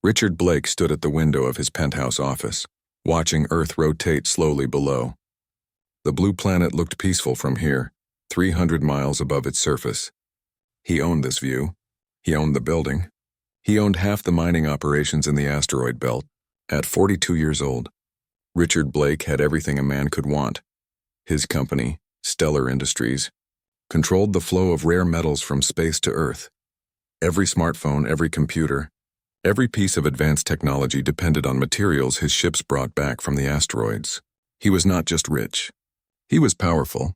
Richard Blake stood at the window of his penthouse office, watching Earth rotate slowly below. The blue planet looked peaceful from here, 300 miles above its surface. He owned this view. He owned the building. He owned half the mining operations in the asteroid belt. At 42 years old, Richard Blake had everything a man could want. His company, Stellar Industries, controlled the flow of rare metals from space to Earth. Every smartphone, every computer, every piece of advanced technology depended on materials his ships brought back from the asteroids. He was not just rich. He was powerful.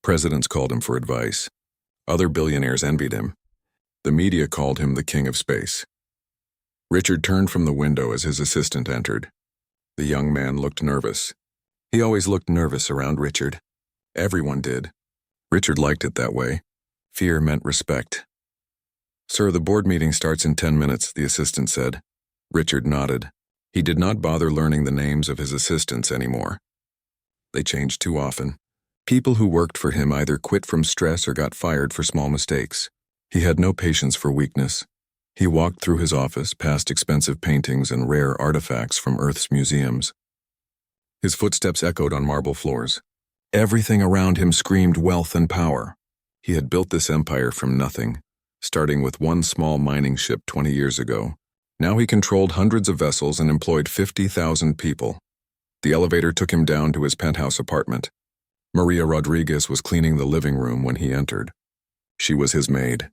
Presidents called him for advice. Other billionaires envied him. The media called him the king of space. Richard turned from the window as his assistant entered. The young man looked nervous. He always looked nervous around Richard. Everyone did. Richard liked it that way. Fear meant respect. "Sir, the board meeting starts in 10 minutes, the assistant said. Richard nodded. He did not bother learning the names of his assistants anymore. They changed too often. People who worked for him either quit from stress or got fired for small mistakes. He had no patience for weakness. He walked through his office, past expensive paintings and rare artifacts from Earth's museums. His footsteps echoed on marble floors. Everything around him screamed wealth and power. He had built this empire from nothing, starting with one small mining ship 20 years ago. Now he controlled hundreds of vessels and employed 50,000 people. The elevator took him down to his penthouse apartment. Maria Rodriguez was cleaning the living room when he entered. She was his maid,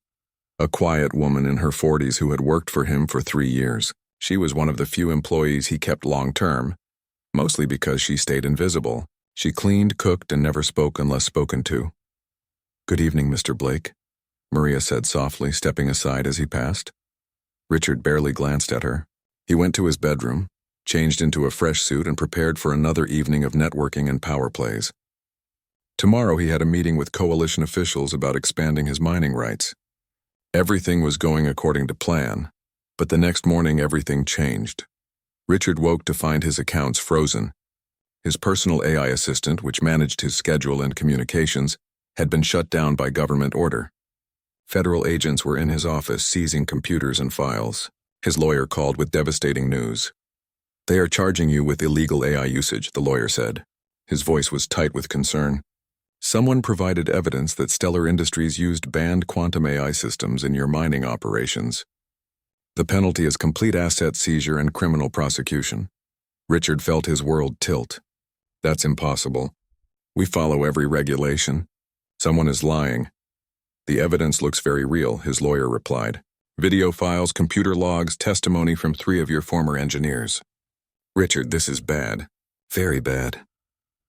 a quiet woman in her 40s who had worked for him for 3 years. She was one of the few employees he kept long-term, mostly because she stayed invisible. She cleaned, cooked, and never spoke unless spoken to. "Good evening, Mr. Blake," Maria said softly, stepping aside as he passed. Richard barely glanced at her. He went to his bedroom, changed into a fresh suit, and prepared for another evening of networking and power plays. Tomorrow he had a meeting with coalition officials about expanding his mining rights. Everything was going according to plan, but the next morning everything changed. Richard woke to find his accounts frozen. His personal AI assistant, which managed his schedule and communications, had been shut down by government order. Federal agents were in his office seizing computers and files. His lawyer called with devastating news. "They are charging you with illegal AI usage," the lawyer said. His voice was tight with concern. "Someone provided evidence that Stellar Industries used banned quantum AI systems in your mining operations. The penalty is complete asset seizure and criminal prosecution." Richard felt his world tilt. "That's impossible. We follow every regulation. Someone is lying." "The evidence looks very real," his lawyer replied. "Video files, computer logs, testimony from 3 of your former engineers." "Richard, this is bad. Very bad."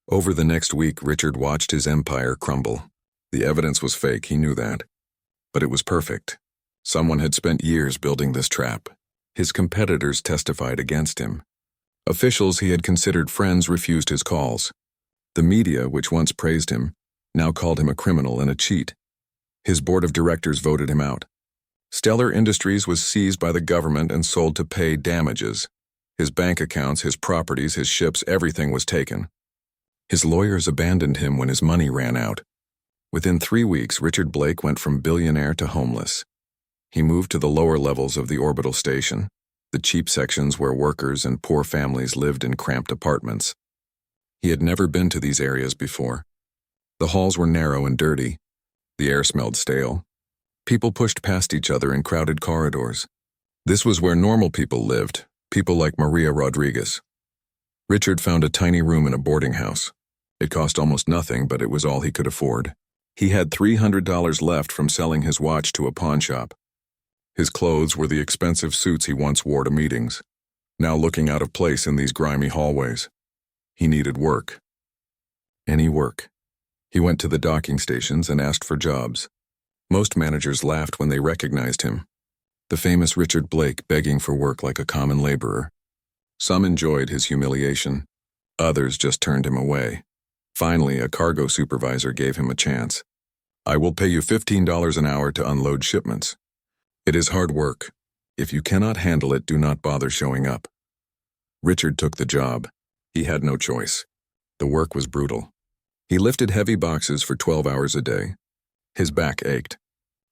Over the next week, Richard watched his empire crumble. The evidence was fake, he knew that. But it was perfect. Someone had spent years building this trap. His competitors testified against him. Officials he had considered friends refused his calls. The media, which once praised him, now called him a criminal and a cheat. His board of directors voted him out. Stellar Industries was seized by the government and sold to pay damages. His bank accounts, his properties, his ships, everything was taken. His lawyers abandoned him when his money ran out. Within 3 weeks, Richard Blake went from billionaire to homeless. He moved to the lower levels of the orbital station, the cheap sections where workers and poor families lived in cramped apartments. He had never been to these areas before. The halls were narrow and dirty. The air smelled stale. People pushed past each other in crowded corridors. This was where normal people lived, people like Maria Rodriguez. Richard found a tiny room in a boarding house. It cost almost nothing, but it was all he could afford. He had $300 left from selling his watch to a pawn shop. His clothes were the expensive suits he once wore to meetings, now looking out of place in these grimy hallways. He needed work. Any work. He went to the docking stations and asked for jobs. Most managers laughed when they recognized him. The famous Richard Blake begging for work like a common laborer. Some enjoyed his humiliation. Others just turned him away. Finally, a cargo supervisor gave him a chance. "I will pay you $15 an hour to unload shipments. It is hard work. If you cannot handle it, do not bother showing up." Richard took the job. He had no choice. The work was brutal. He lifted heavy boxes for 12 hours a day. His back ached.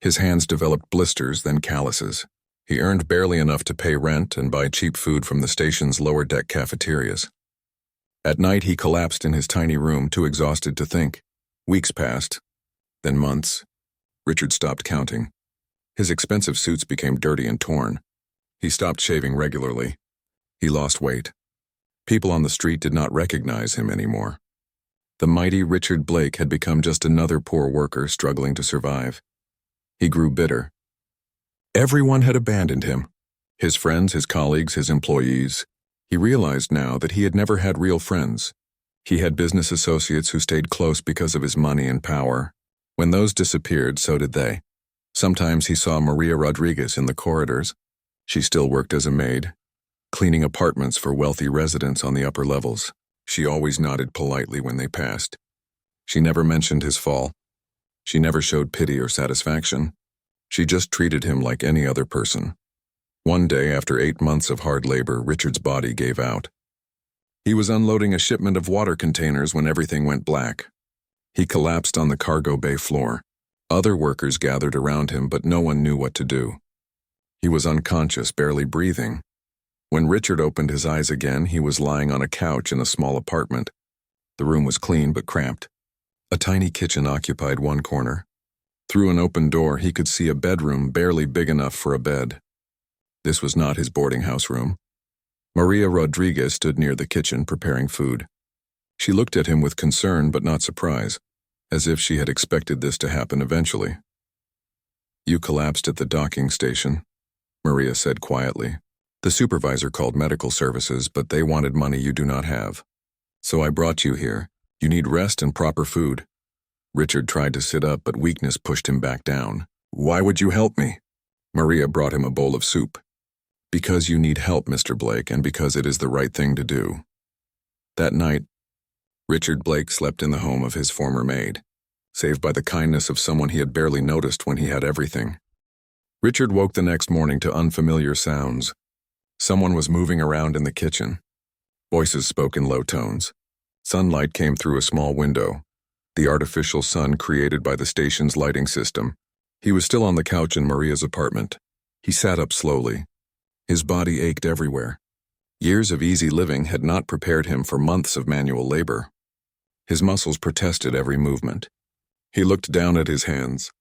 His hands developed blisters, then calluses. He earned barely enough to pay rent and buy cheap food from the station's lower deck cafeterias. At night, he collapsed in his tiny room, too exhausted to think. Weeks passed, then months. Richard stopped counting. His expensive suits became dirty and torn. He stopped shaving regularly. He lost weight. People on the street did not recognize him anymore. The mighty Richard Blake had become just another poor worker struggling to survive. He grew bitter. Everyone had abandoned him. His friends, his colleagues, his employees. He realized now that he had never had real friends. He had business associates who stayed close because of his money and power. When those disappeared, so did they. Sometimes he saw Maria Rodriguez in the corridors. She still worked as a maid, cleaning apartments for wealthy residents on the upper levels. She always nodded politely when they passed. She never mentioned his fall. She never showed pity or satisfaction. She just treated him like any other person. One day, after 8 months of hard labor, Richard's body gave out. He was unloading a shipment of water containers when everything went black. He collapsed on the cargo bay floor. Other workers gathered around him, but no one knew what to do. He was unconscious, barely breathing. When Richard opened his eyes again, he was lying on a couch in a small apartment. The room was clean but cramped. A tiny kitchen occupied one corner. Through an open door, he could see a bedroom barely big enough for a bed. This was not his boarding house room. Maria Rodriguez stood near the kitchen preparing food. She looked at him with concern but not surprise, as if she had expected this to happen eventually. "You collapsed at the docking station," Maria said quietly. "The supervisor called medical services, but they wanted money you do not have. So I brought you here. You need rest and proper food." Richard tried to sit up, but weakness pushed him back down. "Why would you help me?" Maria brought him a bowl of soup. "Because you need help, Mr. Blake, and because it is the right thing to do." That night, Richard Blake slept in the home of his former maid, saved by the kindness of someone he had barely noticed when he had everything. Richard woke the next morning to unfamiliar sounds. Someone was moving around in the kitchen. Voices spoke in low tones. Sunlight came through a small window, the artificial sun created by the station's lighting system. He was still on the couch in Maria's apartment. He sat up slowly. His body ached everywhere. Years of easy living had not prepared him for months of manual labor. His muscles protested every movement. He looked down at his hands.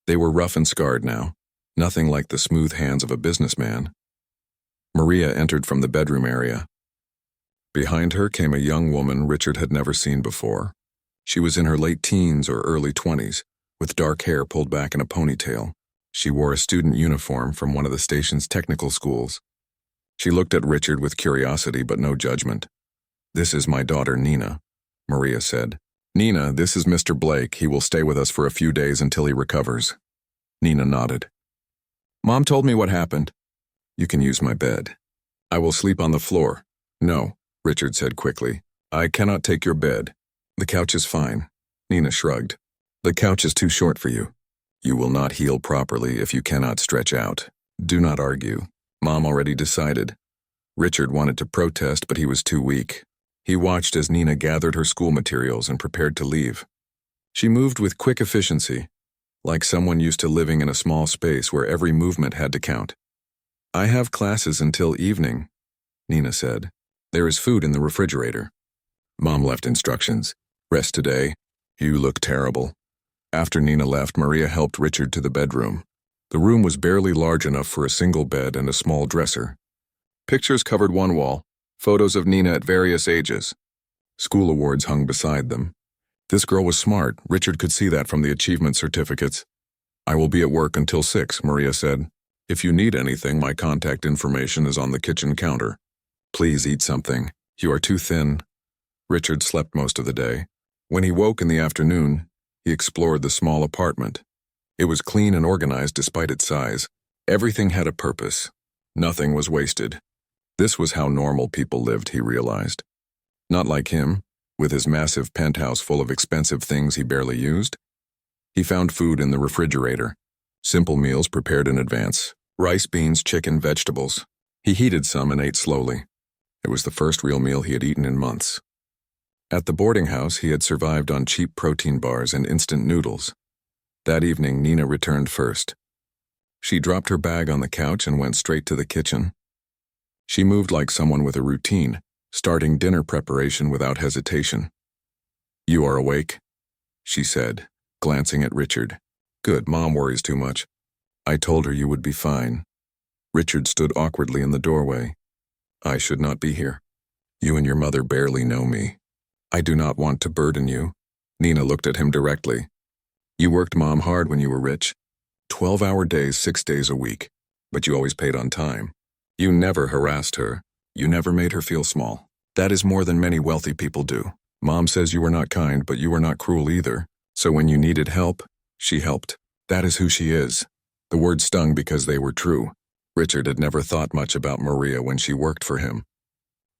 They were rough and scarred now, nothing like the smooth hands of a businessman. Maria entered from the bedroom area. Behind her came a young woman Richard had never seen before. She was in her late teens or early 20s, with dark hair pulled back in a ponytail. She wore a student uniform from one of the station's technical schools. She looked at Richard with curiosity but no judgment. "This is my daughter, Nina," Maria said. "Nina, this is Mr. Blake. He will stay with us for a few days until he recovers." Nina nodded. "Mom told me what happened." "You can use my bed." "I will sleep on the floor." "No," Richard said quickly. "I cannot take your bed." "The couch is fine." Nina shrugged. "The couch is too short for you. You will not heal properly if you cannot stretch out. Do not argue. Mom already decided." Richard wanted to protest, but he was too weak. He watched as Nina gathered her school materials and prepared to leave. She moved with quick efficiency, like someone used to living in a small space where every movement had to count. "I have classes until evening," Nina said. "There is food in the refrigerator." Mom left instructions. "Rest today. You look terrible." After Nina left, Maria helped Richard to the bedroom. The room was barely large enough for a single bed and a small dresser. Pictures covered one wall, photos of Nina at various ages. School awards hung beside them. This girl was smart. Richard could see that from the achievement certificates. "I will be at work until 6, Maria said. "If you need anything, my contact information is on the kitchen counter. Please eat something. You are too thin." Richard slept most of the day. When he woke in the afternoon, he explored the small apartment. It was clean and organized despite its size. Everything had a purpose. Nothing was wasted. This was how normal people lived, he realized. Not like him, with his massive penthouse full of expensive things he barely used. He found food in the refrigerator. Simple meals prepared in advance. Rice, beans, chicken, vegetables. He heated some and ate slowly. It was the first real meal he had eaten in months. At the boarding house, he had survived on cheap protein bars and instant noodles. That evening, Nina returned first. She dropped her bag on the couch and went straight to the kitchen. She moved like someone with a routine, starting dinner preparation without hesitation. "You are awake?" she said, glancing at Richard. "Good, Mom worries too much. I told her you would be fine." Richard stood awkwardly in the doorway. "I should not be here. You and your mother barely know me. I do not want to burden you." Nina looked at him directly. "You worked Mom hard when you were rich. 12-hour days, 6 days a week. But you always paid on time. You never harassed her. You never made her feel small. That is more than many wealthy people do. Mom says you were not kind, but you were not cruel either. So when you needed help, she helped. That is who she is." The words stung because they were true. Richard had never thought much about Maria when she worked for him.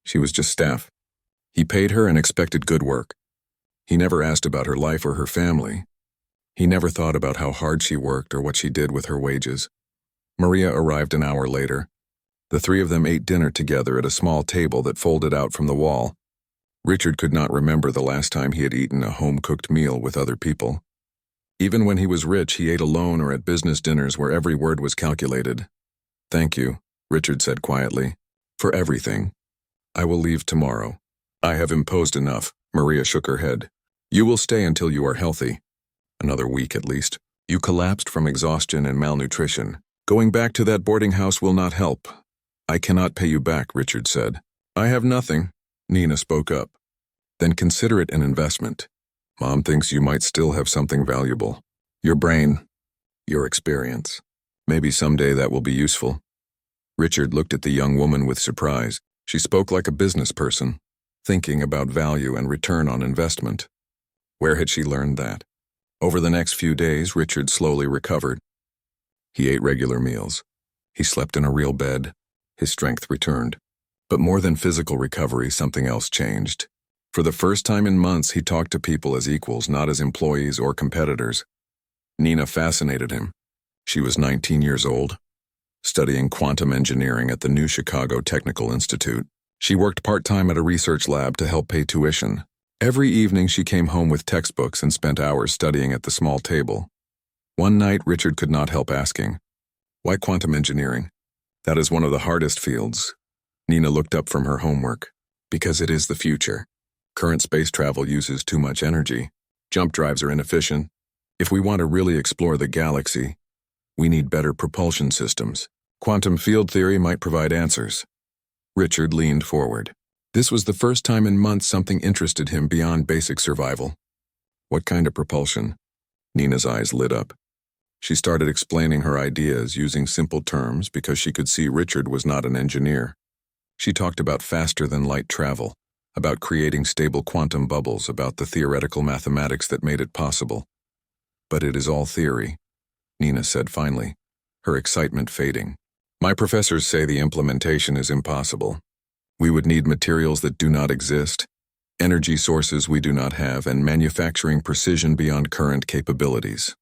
She was just staff. He paid her and expected good work. He never asked about her life or her family. He never thought about how hard she worked or what she did with her wages. Maria arrived an hour later. The three of them ate dinner together at a small table that folded out from the wall. Richard could not remember the last time he had eaten a home-cooked meal with other people. Even when he was rich, he ate alone or at business dinners where every word was calculated. "Thank you," Richard said quietly, "for everything. I will leave tomorrow. I have imposed enough." Maria shook her head. "You will stay until you are healthy. Another week at least. You collapsed from exhaustion and malnutrition. Going back to that boarding house will not help." "I cannot pay you back," Richard said. "I have nothing," Nina spoke up. "Then consider it an investment. Mom thinks you might still have something valuable. Your brain, your experience. Maybe someday that will be useful." Richard looked at the young woman with surprise. She spoke like a business person, thinking about value and return on investment. Where had she learned that? Over the next few days, Richard slowly recovered. He ate regular meals. He slept in a real bed. His strength returned. But more than physical recovery, something else changed. For the first time in months, he talked to people as equals, not as employees or competitors. Nina fascinated him. She was 19 years old, studying quantum engineering at the New Chicago Technical Institute. She worked part-time at a research lab to help pay tuition. Every evening she came home with textbooks and spent hours studying at the small table. One night, Richard could not help asking, "Why quantum engineering? That is one of the hardest fields." Nina looked up from her homework. "Because it is the future. Current space travel uses too much energy. Jump drives are inefficient. If we want to really explore the galaxy, we need better propulsion systems. Quantum field theory might provide answers." Richard leaned forward. This was the first time in months something interested him beyond basic survival. "What kind of propulsion?" Nina's eyes lit up. She started explaining her ideas using simple terms because she could see Richard was not an engineer. She talked about faster-than-light travel, about creating stable quantum bubbles, about the theoretical mathematics that made it possible. "But it is all theory," Nina said finally, her excitement fading. "My professors say the implementation is impossible. We would need materials that do not exist, energy sources we do not have, and manufacturing precision beyond current capabilities."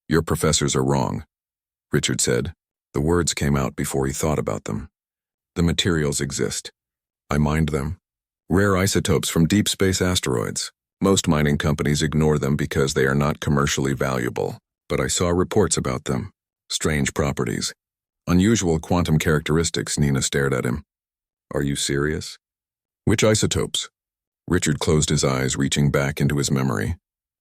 "Your professors are wrong," Richard said. The words came out before he thought about them. "The materials exist. I mined them. Rare isotopes from deep space asteroids. Most mining companies ignore them because they are not commercially valuable. But I saw reports about them. Strange properties. Unusual quantum characteristics." Nina stared at him. "Are you serious?" "Which isotopes?" Richard closed his eyes, reaching back into his memory.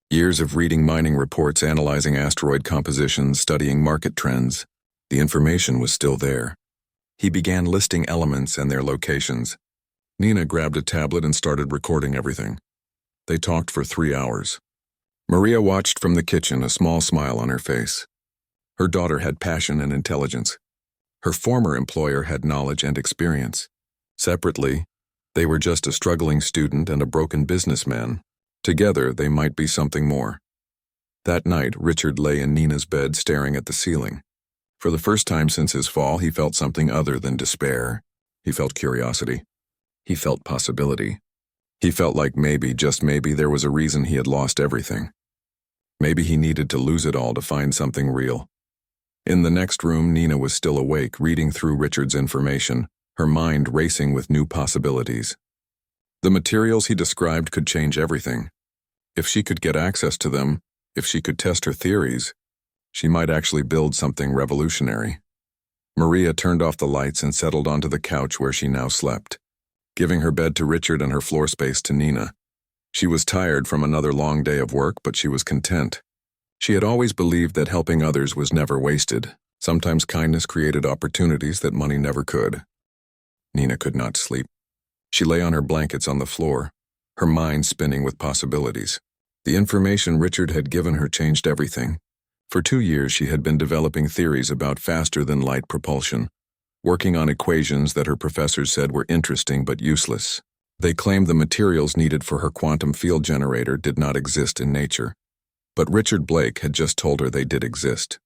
Years of reading mining reports, analyzing asteroid compositions, studying market trends. The information was still there. He began listing elements and their locations. Nina grabbed a tablet and started recording everything. They talked for 3 hours. Maria watched from the kitchen, a small smile on her face. Her daughter had passion and intelligence. Her former employer had knowledge and experience. Separately, they were just a struggling student and a broken businessman. Together, they might be something more. That night, Richard lay in Nina's bed staring at the ceiling. For the first time since his fall, he felt something other than despair. He felt curiosity. He felt possibility. He felt like maybe, just maybe, there was a reason he had lost everything. Maybe he needed to lose it all to find something real. In the next room, Nina was still awake, reading through Richard's information, her mind racing with new possibilities. The materials he described could change everything. If she could get access to them, if she could test her theories, She might actually build something revolutionary. Maria turned off the lights and settled onto the couch where she now slept, giving her bed to Richard and her floor space to Nina. She was tired from another long day of work, but she was content. She had always believed that helping others was never wasted. Sometimes kindness created opportunities that money never could. Nina could not sleep. She lay on her blankets on the floor, her mind spinning with possibilities. The information Richard had given her changed everything. For 2 years she had been developing theories about faster-than-light propulsion, working on equations that her professors said were interesting but useless. They claimed the materials needed for her quantum field generator did not exist in nature. But Richard Blake had just told her they did exist.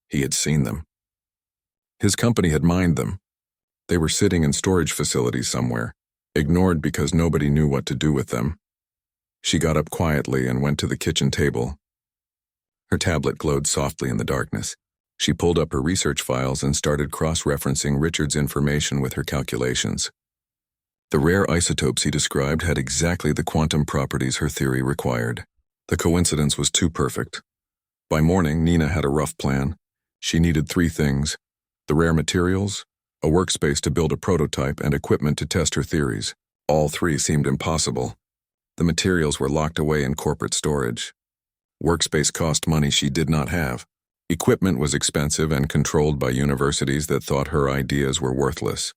He had seen them. His company had mined them. They were sitting in storage facilities somewhere, ignored because nobody knew what to do with them. She got up quietly and went to the kitchen table. Her tablet glowed softly in the darkness. She pulled up her research files and started cross-referencing Richard's information with her calculations. The rare isotopes he described had exactly the quantum properties her theory required. The coincidence was too perfect. By morning, Nina had a rough plan. She needed 3 things: the rare materials, a workspace to build a prototype, and equipment to test her theories. All 3 seemed impossible. The materials were locked away in corporate storage. Workspace cost money she did not have. Equipment was expensive and controlled by universities that thought her ideas were worthless.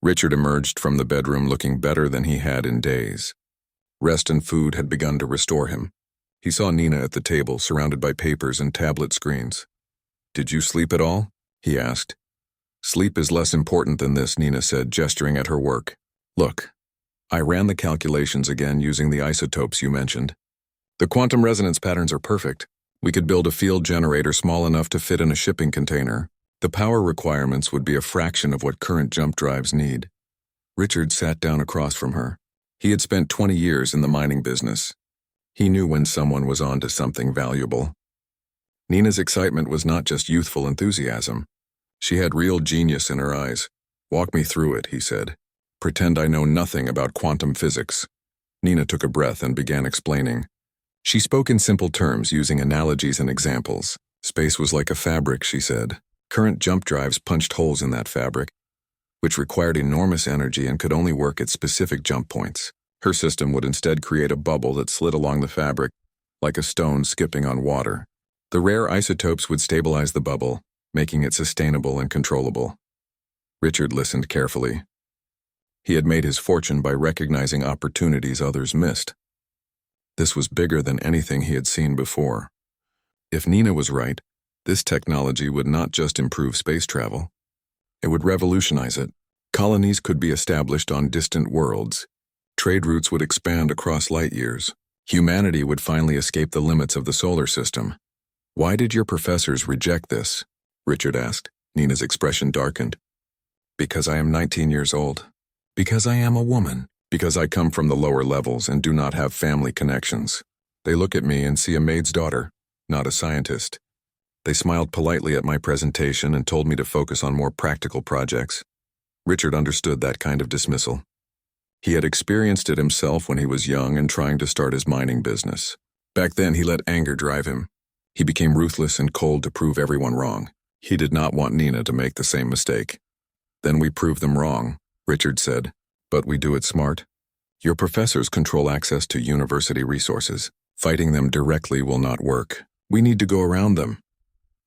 Richard emerged from the bedroom looking better than he had in days. Rest and food had begun to restore him. He saw Nina at the table, surrounded by papers and tablet screens. "Did you sleep at all?" he asked. "Sleep is less important than this," Nina said, gesturing at her work. "Look, I ran the calculations again using the isotopes you mentioned. The quantum resonance patterns are perfect. We could build a field generator small enough to fit in a shipping container. The power requirements would be a fraction of what current jump drives need." Richard sat down across from her. He had spent 20 years in the mining business. He knew when someone was on to something valuable. Nina's excitement was not just youthful enthusiasm. She had real genius in her eyes. "Walk me through it," he said. "Pretend I know nothing about quantum physics." Nina took a breath and began explaining. She spoke in simple terms, using analogies and examples. Space was like a fabric, she said. Current jump drives punched holes in that fabric, which required enormous energy and could only work at specific jump points. Her system would instead create a bubble that slid along the fabric, like a stone skipping on water. The rare isotopes would stabilize the bubble, making it sustainable and controllable. Richard listened carefully. He had made his fortune by recognizing opportunities others missed. This was bigger than anything he had seen before. If Nina was right, this technology would not just improve space travel. It would revolutionize it. Colonies could be established on distant worlds. Trade routes would expand across light years. Humanity would finally escape the limits of the solar system. "Why did your professors reject this?" Richard asked. Nina's expression darkened. "Because I am 19 years old. Because I am a woman. Because I come from the lower levels and do not have family connections. They look at me and see a maid's daughter, not a scientist. They smiled politely at my presentation and told me to focus on more practical projects." Richard understood that kind of dismissal. He had experienced it himself when he was young and trying to start his mining business. Back then, he let anger drive him. He became ruthless and cold to prove everyone wrong. He did not want Nina to make the same mistake. "Then we prove them wrong," Richard said. "But we do it smart. Your professors control access to university resources. Fighting them directly will not work. We need to go around them."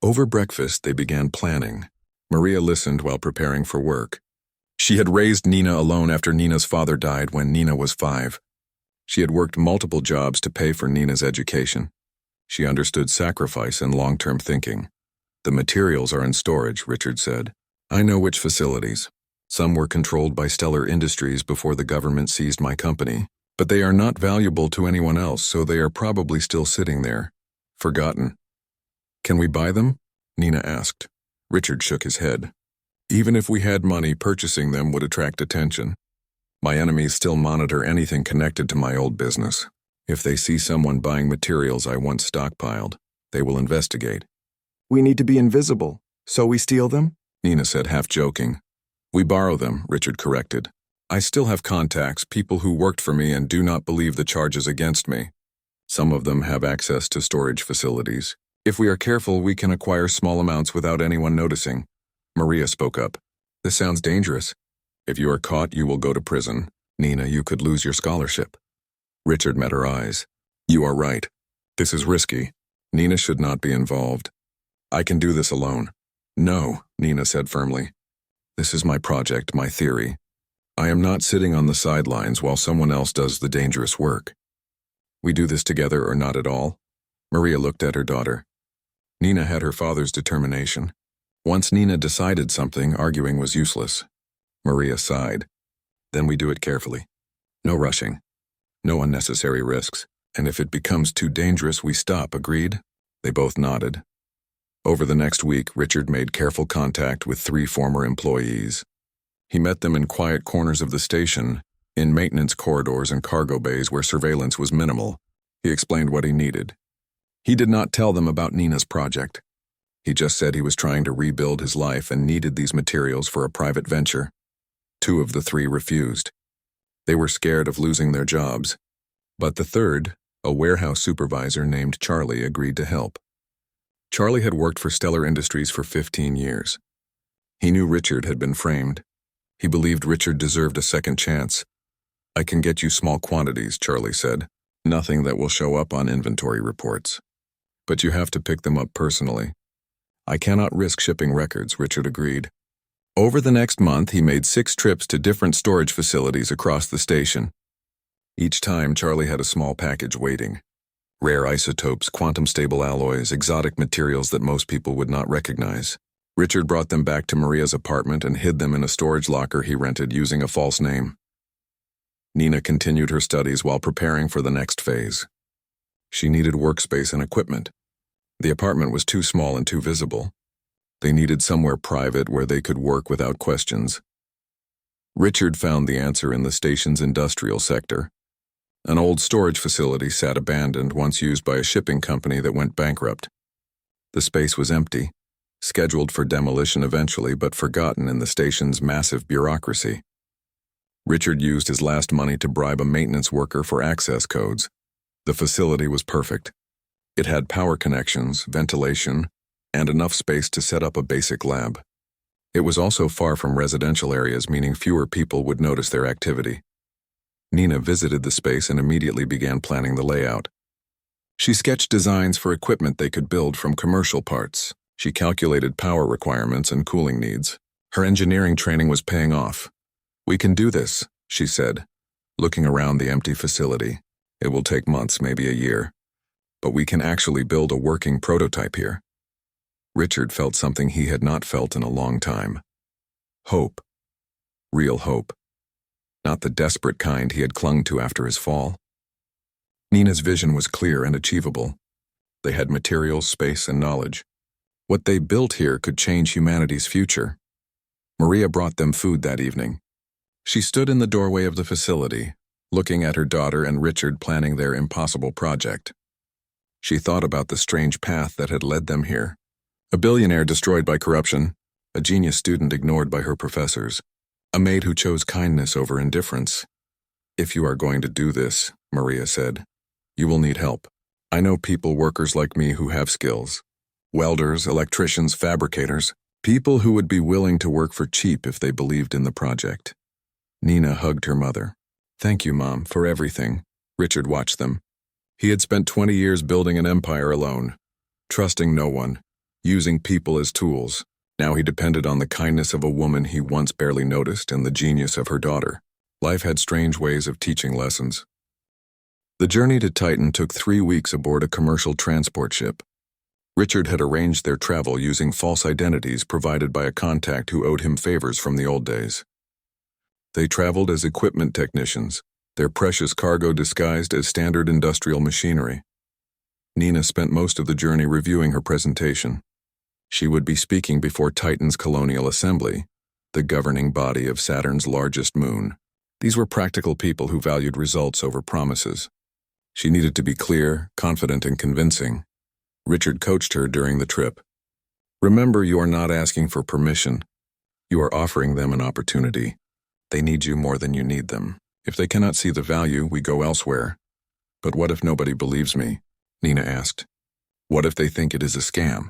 Over breakfast, they began planning. Maria listened while preparing for work. She had raised Nina alone after Nina's father died when Nina was 5. She had worked multiple jobs to pay for Nina's education. She understood sacrifice and long-term thinking. "The materials are in storage," Richard said. "I know which facilities. Some were controlled by Stellar Industries before the government seized my company. But they are not valuable to anyone else, so they are probably still sitting there, forgotten." "Can we buy them?" Nina asked. Richard shook his head. "Even if we had money, purchasing them would attract attention. My enemies still monitor anything connected to my old business. If they see someone buying materials I once stockpiled, they will investigate." "We need to be invisible, so we steal them?" Nina said, half joking. "We borrow them," Richard corrected. "I still have contacts, people who worked for me and do not believe the charges against me. Some of them have access to storage facilities. If we are careful, we can acquire small amounts without anyone noticing. Maria spoke up. This sounds dangerous. If you are caught, you will go to prison. Nina, you could lose your scholarship. Richard met her eyes. You are right. This is risky. Nina should not be involved. I can do this alone. No, Nina said firmly. This is my project, my theory. I am not sitting on the sidelines while someone else does the dangerous work. We do this together or not at all. Maria looked at her daughter. Nina had her father's determination. Once Nina decided something, arguing was useless. Maria sighed. Then we do it carefully. No rushing. No unnecessary risks. And if it becomes too dangerous, we stop, agreed? They both nodded. Over the next week, Richard made careful contact with 3 former employees. He met them in quiet corners of the station, in maintenance corridors and cargo bays where surveillance was minimal. He explained what he needed. He did not tell them about Nina's project. He just said he was trying to rebuild his life and needed these materials for a private venture. 2 of the 3 refused. They were scared of losing their jobs. But the third, a warehouse supervisor named Charlie, agreed to help. Charlie had worked for Stellar Industries for 15 years. He knew Richard had been framed. He believed Richard deserved a second chance. I can get you small quantities, Charlie said. Nothing that will show up on inventory reports. But you have to pick them up personally. I cannot risk shipping records, Richard agreed. Over the next month, he made 6 trips to different storage facilities across the station. Each time, Charlie had a small package waiting. Rare isotopes, quantum-stable alloys, exotic materials that most people would not recognize. Richard brought them back to Maria's apartment and hid them in a storage locker he rented using a false name. Nina continued her studies while preparing for the next phase. She needed workspace and equipment. The apartment was too small and too visible. They needed somewhere private where they could work without questions. Richard found the answer in the station's industrial sector. An old storage facility sat abandoned, once used by a shipping company that went bankrupt. The space was empty, scheduled for demolition eventually, but forgotten in the station's massive bureaucracy. Richard used his last money to bribe a maintenance worker for access codes. The facility was perfect. It had power connections, ventilation, and enough space to set up a basic lab. It was also far from residential areas, meaning fewer people would notice their activity. Nina visited the space and immediately began planning the layout. She sketched designs for equipment they could build from commercial parts. She calculated power requirements and cooling needs. Her engineering training was paying off. We can do this, she said, looking around the empty facility. It will take months, maybe a year. But we can actually build a working prototype here. Richard felt something he had not felt in a long time. Hope. Real hope. Not the desperate kind he had clung to after his fall. Nina's vision was clear and achievable. They had materials, space, and knowledge. What they built here could change humanity's future. Maria brought them food that evening. She stood in the doorway of the facility, looking at her daughter and Richard planning their impossible project. She thought about the strange path that had led them here. A billionaire destroyed by corruption, a genius student ignored by her professors, a maid who chose kindness over indifference. If you are going to do this, Maria said, you will need help. I know people, workers like me who have skills. Welders, electricians, fabricators, people who would be willing to work for cheap if they believed in the project. Nina hugged her mother. Thank you, Mom, for everything. Richard watched them. He had spent 20 years building an empire alone, trusting no one, using people as tools. Now he depended on the kindness of a woman he once barely noticed and the genius of her daughter. Life had strange ways of teaching lessons. The journey to Titan took 3 weeks aboard a commercial transport ship. Richard had arranged their travel using false identities provided by a contact who owed him favors from the old days. They traveled as equipment technicians, their precious cargo disguised as standard industrial machinery. Nina spent most of the journey reviewing her presentation. She would be speaking before Titan's Colonial Assembly, the governing body of Saturn's largest moon. These were practical people who valued results over promises. She needed to be clear, confident, and convincing. Richard coached her during the trip. Remember, you are not asking for permission. You are offering them an opportunity. They need you more than you need them. If they cannot see the value, we go elsewhere. But what if nobody believes me? Nina asked. What if they think it is a scam?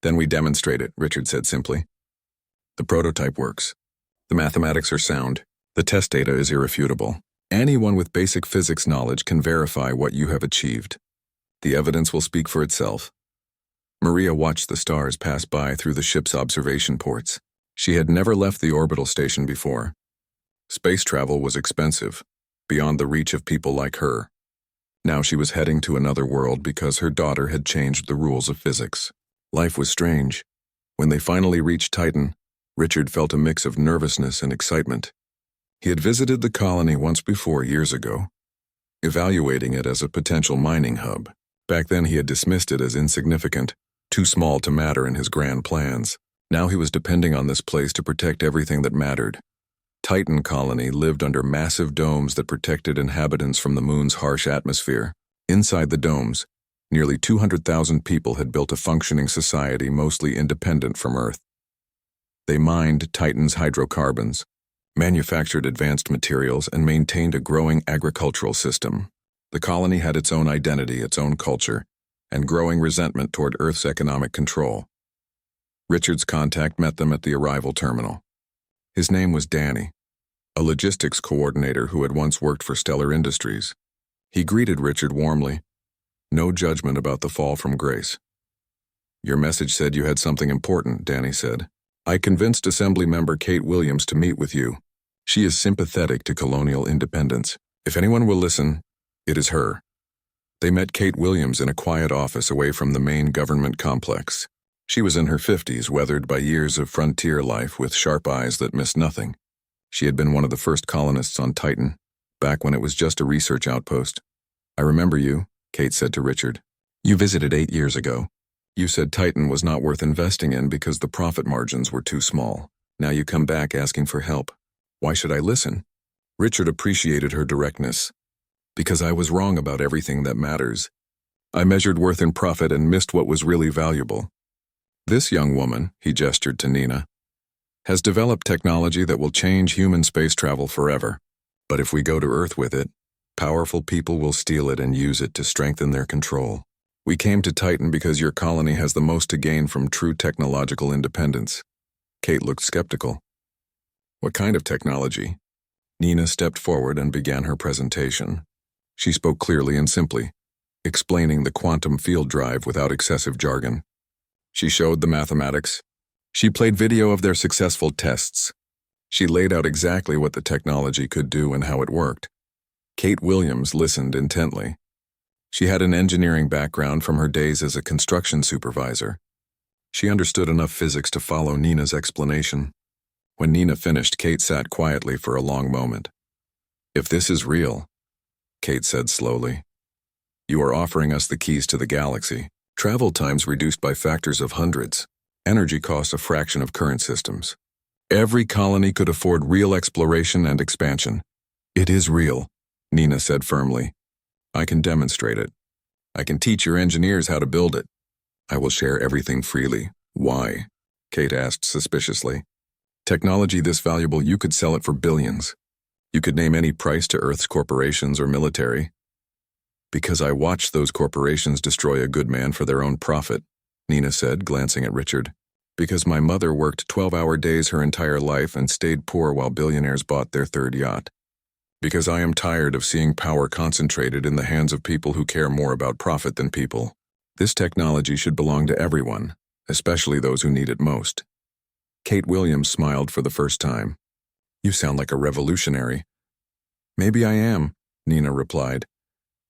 Then we demonstrate it, Richard said simply. The prototype works. The mathematics are sound. The test data is irrefutable. Anyone with basic physics knowledge can verify what you have achieved. The evidence will speak for itself. Maria watched the stars pass by through the ship's observation ports. She had never left the orbital station before. Space travel was expensive, beyond the reach of people like her. Now she was heading to another world because her daughter had changed the rules of physics. Life was strange. When they finally reached Titan, Richard felt a mix of nervousness and excitement. He had visited the colony once before years ago, evaluating it as a potential mining hub. Back then he had dismissed it as insignificant, too small to matter in his grand plans. Now he was depending on this place to protect everything that mattered. Titan colony lived under massive domes that protected inhabitants from the moon's harsh atmosphere. Inside the domes, nearly 200,000 people had built a functioning society mostly independent from Earth. They mined Titan's hydrocarbons, manufactured advanced materials, and maintained a growing agricultural system. The colony had its own identity, its own culture, and growing resentment toward Earth's economic control. Richard's contact met them at the arrival terminal. His name was Danny, a logistics coordinator who had once worked for Stellar Industries. He greeted Richard warmly. No judgment about the fall from grace. "Your message said you had something important," Danny said. "I convinced Assembly Member Kate Williams to meet with you. She is sympathetic to colonial independence. If anyone will listen, it is her." They met Kate Williams in a quiet office away from the main government complex. She was in her 50s, weathered by years of frontier life with sharp eyes that missed nothing. She had been one of the first colonists on Titan, back when it was just a research outpost. "I remember you," Kate said to Richard. "You visited 8 years ago. You said Titan was not worth investing in because the profit margins were too small. Now you come back asking for help. Why should I listen?" Richard appreciated her directness. "Because I was wrong about everything that matters. I measured worth in profit and missed what was really valuable. This young woman," he gestured to Nina, "has developed technology that will change human space travel forever. But if we go to Earth with it, powerful people will steal it and use it to strengthen their control. We came to Titan because your colony has the most to gain from true technological independence." Kate looked skeptical. "What kind of technology?" Nina stepped forward and began her presentation. She spoke clearly and simply, explaining the quantum field drive without excessive jargon. She showed the mathematics. She played video of their successful tests. She laid out exactly what the technology could do and how it worked. Kate Williams listened intently. She had an engineering background from her days as a construction supervisor. She understood enough physics to follow Nina's explanation. When Nina finished, Kate sat quietly for a long moment. "If this is real," Kate said slowly, "you are offering us the keys to the galaxy. Travel times reduced by factors of hundreds. Energy costs a fraction of current systems. Every colony could afford real exploration and expansion." "It is real," Nina said firmly. "I can demonstrate it. I can teach your engineers how to build it. I will share everything freely." "Why?" Kate asked suspiciously. "Technology this valuable, you could sell it for billions. You could name any price to Earth's corporations or military." "Because I watched those corporations destroy a good man for their own profit," Nina said, glancing at Richard. "Because my mother worked 12-hour days her entire life and stayed poor while billionaires bought their third yacht. Because I am tired of seeing power concentrated in the hands of people who care more about profit than people. This technology should belong to everyone, especially those who need it most." Kate Williams smiled for the first time. "You sound like a revolutionary." "Maybe I am," Nina replied.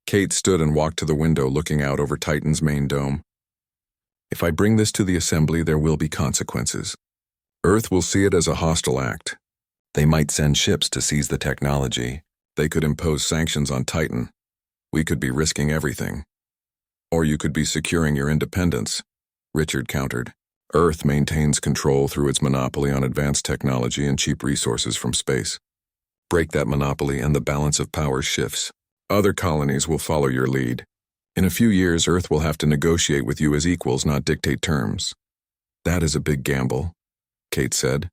Kate stood and walked to the window looking out over Titan's main dome. "If I bring this to the Assembly, there will be consequences. Earth will see it as a hostile act. They might send ships to seize the technology. They could impose sanctions on Titan. We could be risking everything. Or you could be securing your independence," Richard countered. "Earth maintains control through its monopoly on advanced technology and cheap resources from space. Break that monopoly and the balance of power shifts. Other colonies will follow your lead. In a few years, Earth will have to negotiate with you as equals, not dictate terms." "That is a big gamble," Kate said.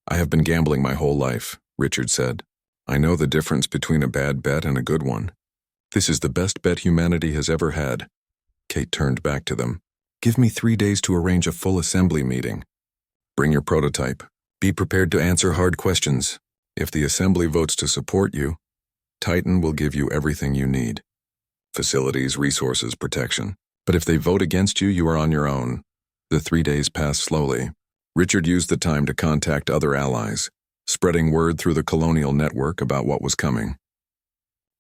"I have been gambling my whole life," Richard said. "I know the difference between a bad bet and a good one. This is the best bet humanity has ever had." Kate turned back to them. Give me 3 days to arrange a full assembly meeting. Bring your prototype. Be prepared to answer hard questions. If the assembly votes to support you, Titan will give you everything you need. Facilities, resources, protection. But if they vote against you, you are on your own. The 3 days passed slowly. Richard used the time to contact other allies, spreading word through the colonial network about what was coming.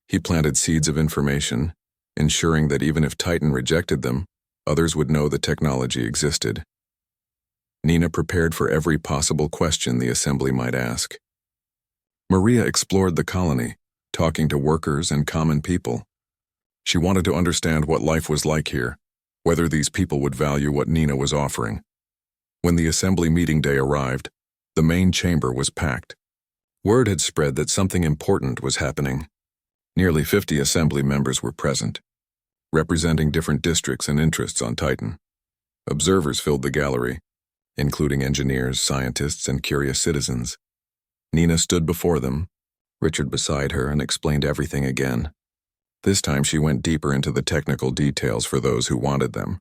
He planted seeds of information, ensuring that even if Titan rejected them, others would know the technology existed. Nina prepared for every possible question the assembly might ask. Maria explored the colony, talking to workers and common people. She wanted to understand what life was like here, whether these people would value what Nina was offering. When the assembly meeting day arrived, the main chamber was packed. Word had spread that something important was happening. Nearly 50 assembly members were present, representing different districts and interests on Titan. Observers filled the gallery, including engineers, scientists, and curious citizens. Nina stood before them, Richard beside her, and explained everything again. This time she went deeper into the technical details for those who wanted them.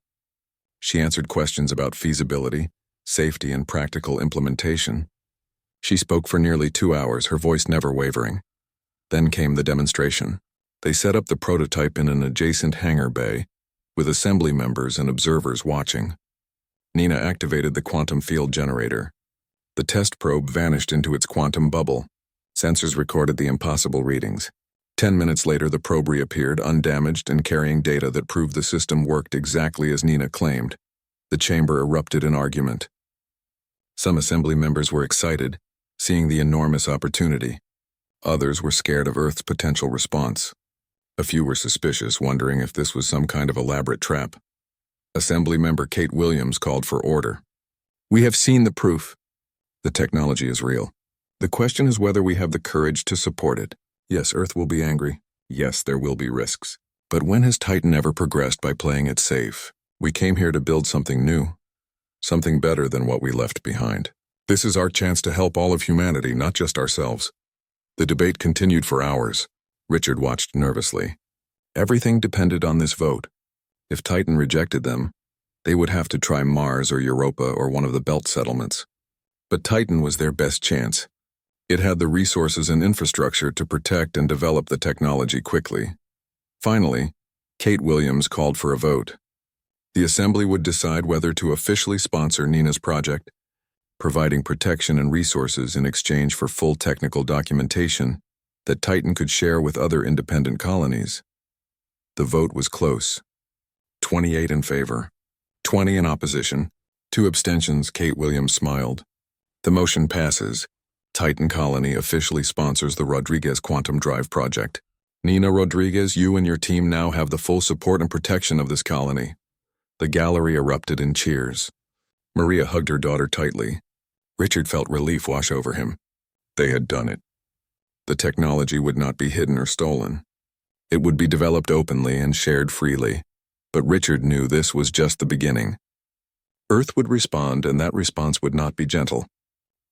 She answered questions about feasibility, safety, and practical implementation. She spoke for nearly 2 hours, her voice never wavering. Then came the demonstration. They set up the prototype in an adjacent hangar bay, with assembly members and observers watching. Nina activated the quantum field generator. The test probe vanished into its quantum bubble. Sensors recorded the impossible readings. 10 minutes later, the probe reappeared, undamaged and carrying data that proved the system worked exactly as Nina claimed. The chamber erupted in argument. Some assembly members were excited, seeing the enormous opportunity. Others were scared of Earth's potential response. A few were suspicious, wondering if this was some kind of elaborate trap. Assembly member Kate Williams called for order. We have seen the proof. The technology is real. The question is whether we have the courage to support it. Yes, Earth will be angry. Yes, there will be risks. But when has Titan ever progressed by playing it safe? We came here to build something new, something better than what we left behind. This is our chance to help all of humanity, not just ourselves. The debate continued for hours. Richard watched nervously. Everything depended on this vote. If Titan rejected them, they would have to try Mars or Europa or one of the belt settlements. But Titan was their best chance. It had the resources and infrastructure to protect and develop the technology quickly. Finally, Kate Williams called for a vote. The assembly would decide whether to officially sponsor Nina's project, providing protection and resources in exchange for full technical documentation that Titan could share with other independent colonies. The vote was close. 28 in favor, 20 in opposition, 2 abstentions. Kate Williams smiled. The motion passes. Titan Colony officially sponsors the Rodriguez Quantum Drive project. Nina Rodriguez, you and your team now have the full support and protection of this colony. The gallery erupted in cheers. Maria hugged her daughter tightly. Richard felt relief wash over him. They had done it. The technology would not be hidden or stolen. It would be developed openly and shared freely. But Richard knew this was just the beginning. Earth would respond, and that response would not be gentle.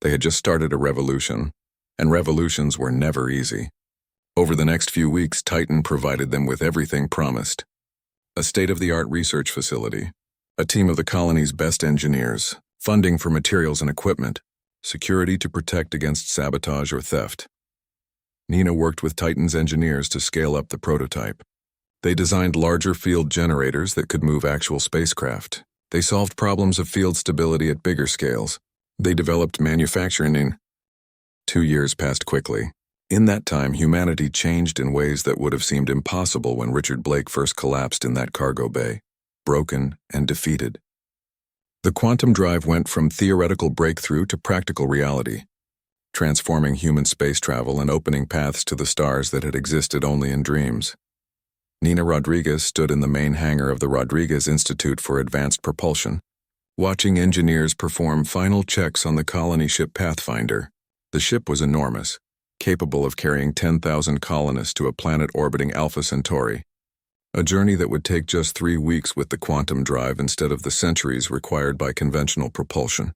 They had just started a revolution, and revolutions were never easy. Over the next few weeks, Titan provided them with everything promised. A state-of-the-art research facility, a team of the colony's best engineers, funding for materials and equipment, security to protect against sabotage or theft. Nina worked with Titan's engineers to scale up the prototype. They designed larger field generators that could move actual spacecraft. They solved problems of field stability at bigger scales. They developed manufacturing. 2 years passed quickly. In that time, humanity changed in ways that would have seemed impossible when Richard Blake first collapsed in that cargo bay, broken and defeated. The quantum drive went from theoretical breakthrough to practical reality, transforming human space travel and opening paths to the stars that had existed only in dreams. Nina Rodriguez stood in the main hangar of the Rodriguez Institute for Advanced Propulsion, watching engineers perform final checks on the colony ship Pathfinder. The ship was enormous, capable of carrying 10,000 colonists to a planet orbiting Alpha Centauri, a journey that would take just 3 weeks with the quantum drive instead of the centuries required by conventional propulsion.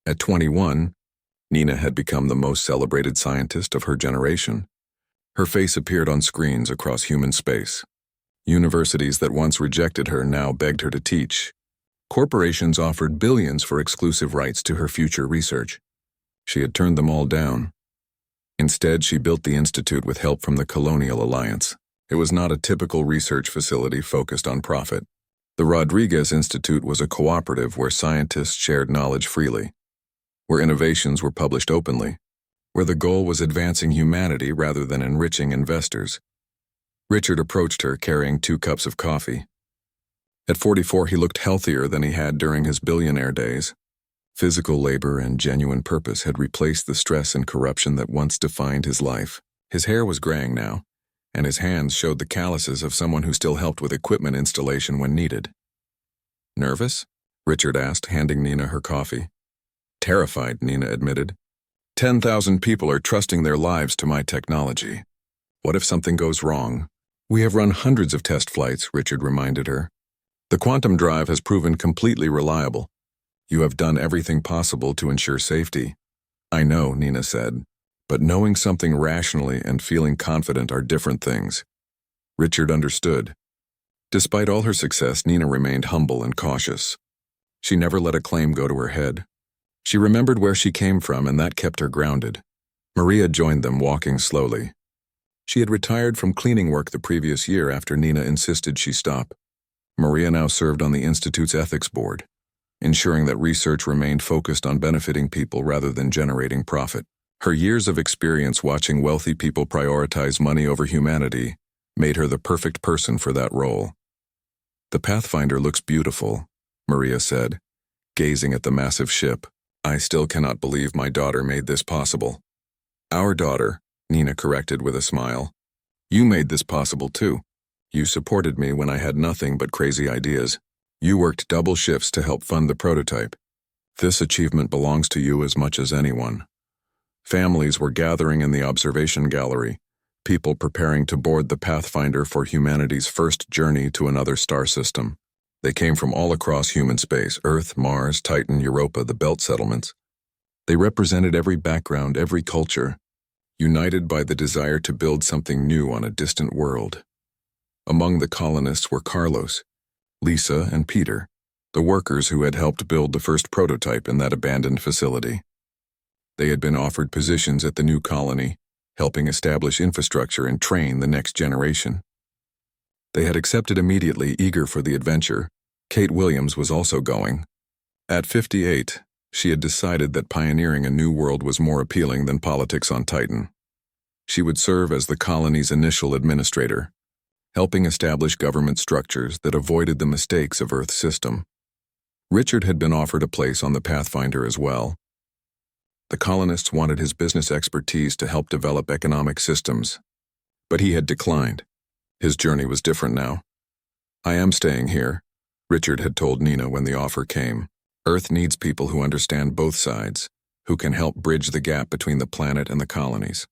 At 21, Nina had become the most celebrated scientist of her generation. Her face appeared on screens across human space. Universities that once rejected her now begged her to teach. Corporations offered billions for exclusive rights to her future research. She had turned them all down. Instead, she built the institute with help from the Colonial Alliance. It was not a typical research facility focused on profit. The Rodriguez Institute was a cooperative where scientists shared knowledge freely, where innovations were published openly, where the goal was advancing humanity rather than enriching investors. Richard approached her carrying 2 cups of coffee. At 44, he looked healthier than he had during his billionaire days. Physical labor and genuine purpose had replaced the stress and corruption that once defined his life. His hair was graying now, and his hands showed the calluses of someone who still helped with equipment installation when needed. "Nervous?" Richard asked, handing Nina her coffee. "Terrified," Nina admitted. 10,000 people are trusting their lives to my technology. What if something goes wrong? We have run hundreds of test flights, Richard reminded her. The quantum drive has proven completely reliable. You have done everything possible to ensure safety. I know, Nina said, but knowing something rationally and feeling confident are different things. Richard understood. Despite all her success, Nina remained humble and cautious. She never let a claim go to her head. She remembered where she came from, and that kept her grounded. Maria joined them, walking slowly. She had retired from cleaning work the previous year after Nina insisted she stop. Maria now served on the Institute's ethics board, ensuring that research remained focused on benefiting people rather than generating profit. Her years of experience watching wealthy people prioritize money over humanity made her the perfect person for that role. The Pathfinder looks beautiful, Maria said, gazing at the massive ship. I still cannot believe my daughter made this possible. Our daughter, Nina corrected with a smile. You made this possible too. You supported me when I had nothing but crazy ideas. You worked double shifts to help fund the prototype. This achievement belongs to you as much as anyone. Families were gathering in the observation gallery, people preparing to board the Pathfinder for humanity's first journey to another star system. They came from all across human space, Earth, Mars, Titan, Europa, the Belt settlements. They represented every background, every culture, united by the desire to build something new on a distant world. Among the colonists were Carlos, Lisa, and Peter, the workers who had helped build the first prototype in that abandoned facility. They had been offered positions at the new colony, helping establish infrastructure and train the next generation. They had accepted immediately, eager for the adventure. Kate Williams was also going. At 58, she had decided that pioneering a new world was more appealing than politics on Titan. She would serve as the colony's initial administrator, helping establish government structures that avoided the mistakes of Earth's system. Richard had been offered a place on the Pathfinder as well. The colonists wanted his business expertise to help develop economic systems, but he had declined. His journey was different now. I am staying here, Richard had told Nina when the offer came. Earth needs people who understand both sides, who can help bridge the gap between the planet and the colonies.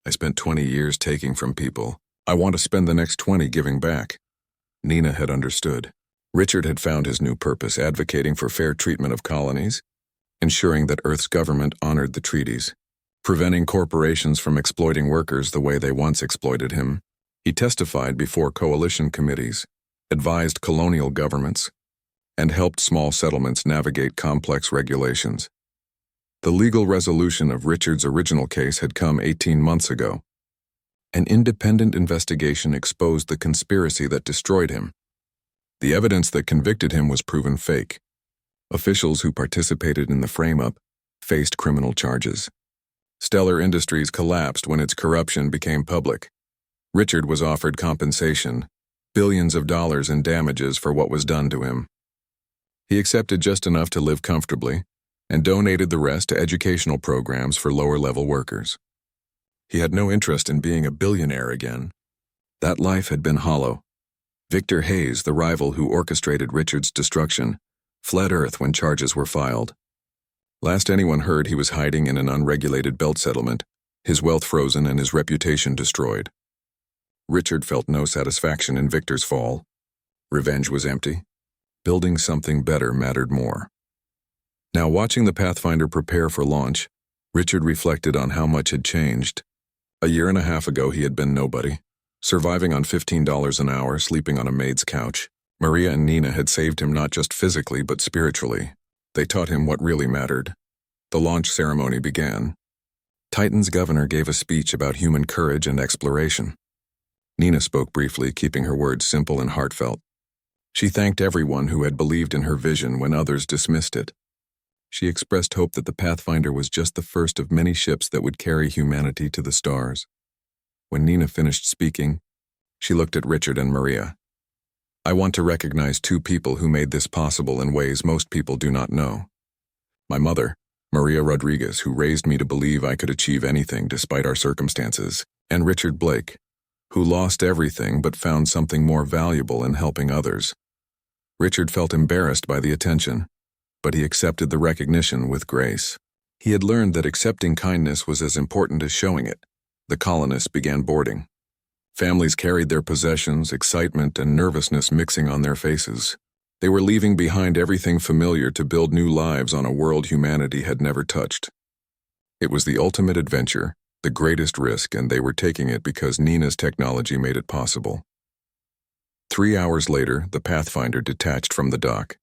I spent 20 years taking from people. I want to spend the next 20 giving back. Nina had understood. Richard had found his new purpose, advocating for fair treatment of colonies, ensuring that Earth's government honored the treaties, preventing corporations from exploiting workers the way they once exploited him. He testified before coalition committees, advised colonial governments, and helped small settlements navigate complex regulations. The legal resolution of Richard's original case had come 18 months ago. An independent investigation exposed the conspiracy that destroyed him. The evidence that convicted him was proven fake. Officials who participated in the frame-up faced criminal charges. Stellar Industries collapsed when its corruption became public. Richard was offered compensation, billions of dollars in damages for what was done to him. He accepted just enough to live comfortably and donated the rest to educational programs for lower-level workers. He had no interest in being a billionaire again. That life had been hollow. Victor Hayes, the rival who orchestrated Richard's destruction, fled Earth when charges were filed. Last anyone heard, he was hiding in an unregulated belt settlement, his wealth frozen and his reputation destroyed. Richard felt no satisfaction in Victor's fall. Revenge was empty. Building something better mattered more. Now, watching the Pathfinder prepare for launch, Richard reflected on how much had changed. A year and a half ago, he had been nobody. Surviving on $15 an hour, sleeping on a maid's couch, Maria and Nina had saved him not just physically but spiritually. They taught him what really mattered. The launch ceremony began. Titan's governor gave a speech about human courage and exploration. Nina spoke briefly, keeping her words simple and heartfelt. She thanked everyone who had believed in her vision when others dismissed it. She expressed hope that the Pathfinder was just the first of many ships that would carry humanity to the stars. When Nina finished speaking, she looked at Richard and Maria. I want to recognize two people who made this possible in ways most people do not know. My mother, Maria Rodriguez, who raised me to believe I could achieve anything despite our circumstances, and Richard Blake, who lost everything but found something more valuable in helping others. Richard felt embarrassed by the attention, but he accepted the recognition with grace. He had learned that accepting kindness was as important as showing it. The colonists began boarding. Families carried their possessions, excitement and nervousness mixing on their faces. They were leaving behind everything familiar to build new lives on a world humanity had never touched. It was the ultimate adventure, the greatest risk, and they were taking it because Nina's technology made it possible. 3 hours later, the Pathfinder detached from the dock.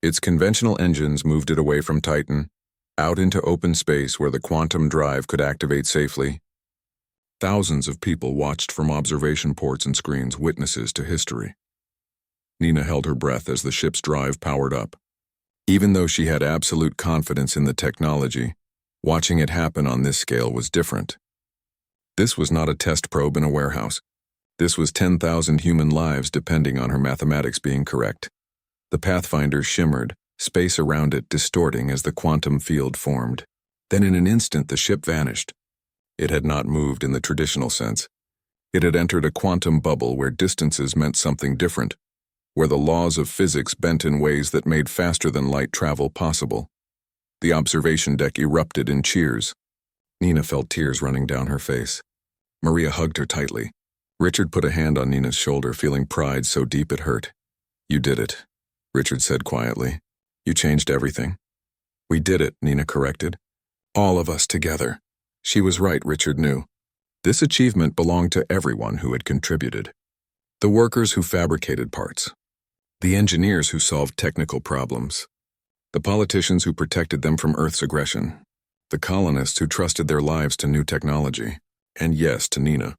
Its conventional engines moved it away from Titan, out into open space where the quantum drive could activate safely. Thousands of people watched from observation ports and screens, witnesses to history. Nina held her breath as the ship's drive powered up. Even though she had absolute confidence in the technology, watching it happen on this scale was different. This was not a test probe in a warehouse. This was 10,000 human lives depending on her mathematics being correct. The Pathfinder shimmered, space around it distorting as the quantum field formed. Then in an instant the ship vanished. It had not moved in the traditional sense. It had entered a quantum bubble where distances meant something different, where the laws of physics bent in ways that made faster-than-light travel possible. The observation deck erupted in cheers. Nina felt tears running down her face. Maria hugged her tightly. Richard put a hand on Nina's shoulder, feeling pride so deep it hurt. You did it, Richard said quietly. You changed everything. We did it, Nina corrected. All of us together. She was right, Richard knew. This achievement belonged to everyone who had contributed. The workers who fabricated parts. The engineers who solved technical problems. The politicians who protected them from Earth's aggression. The colonists who trusted their lives to new technology. And yes, to Nina,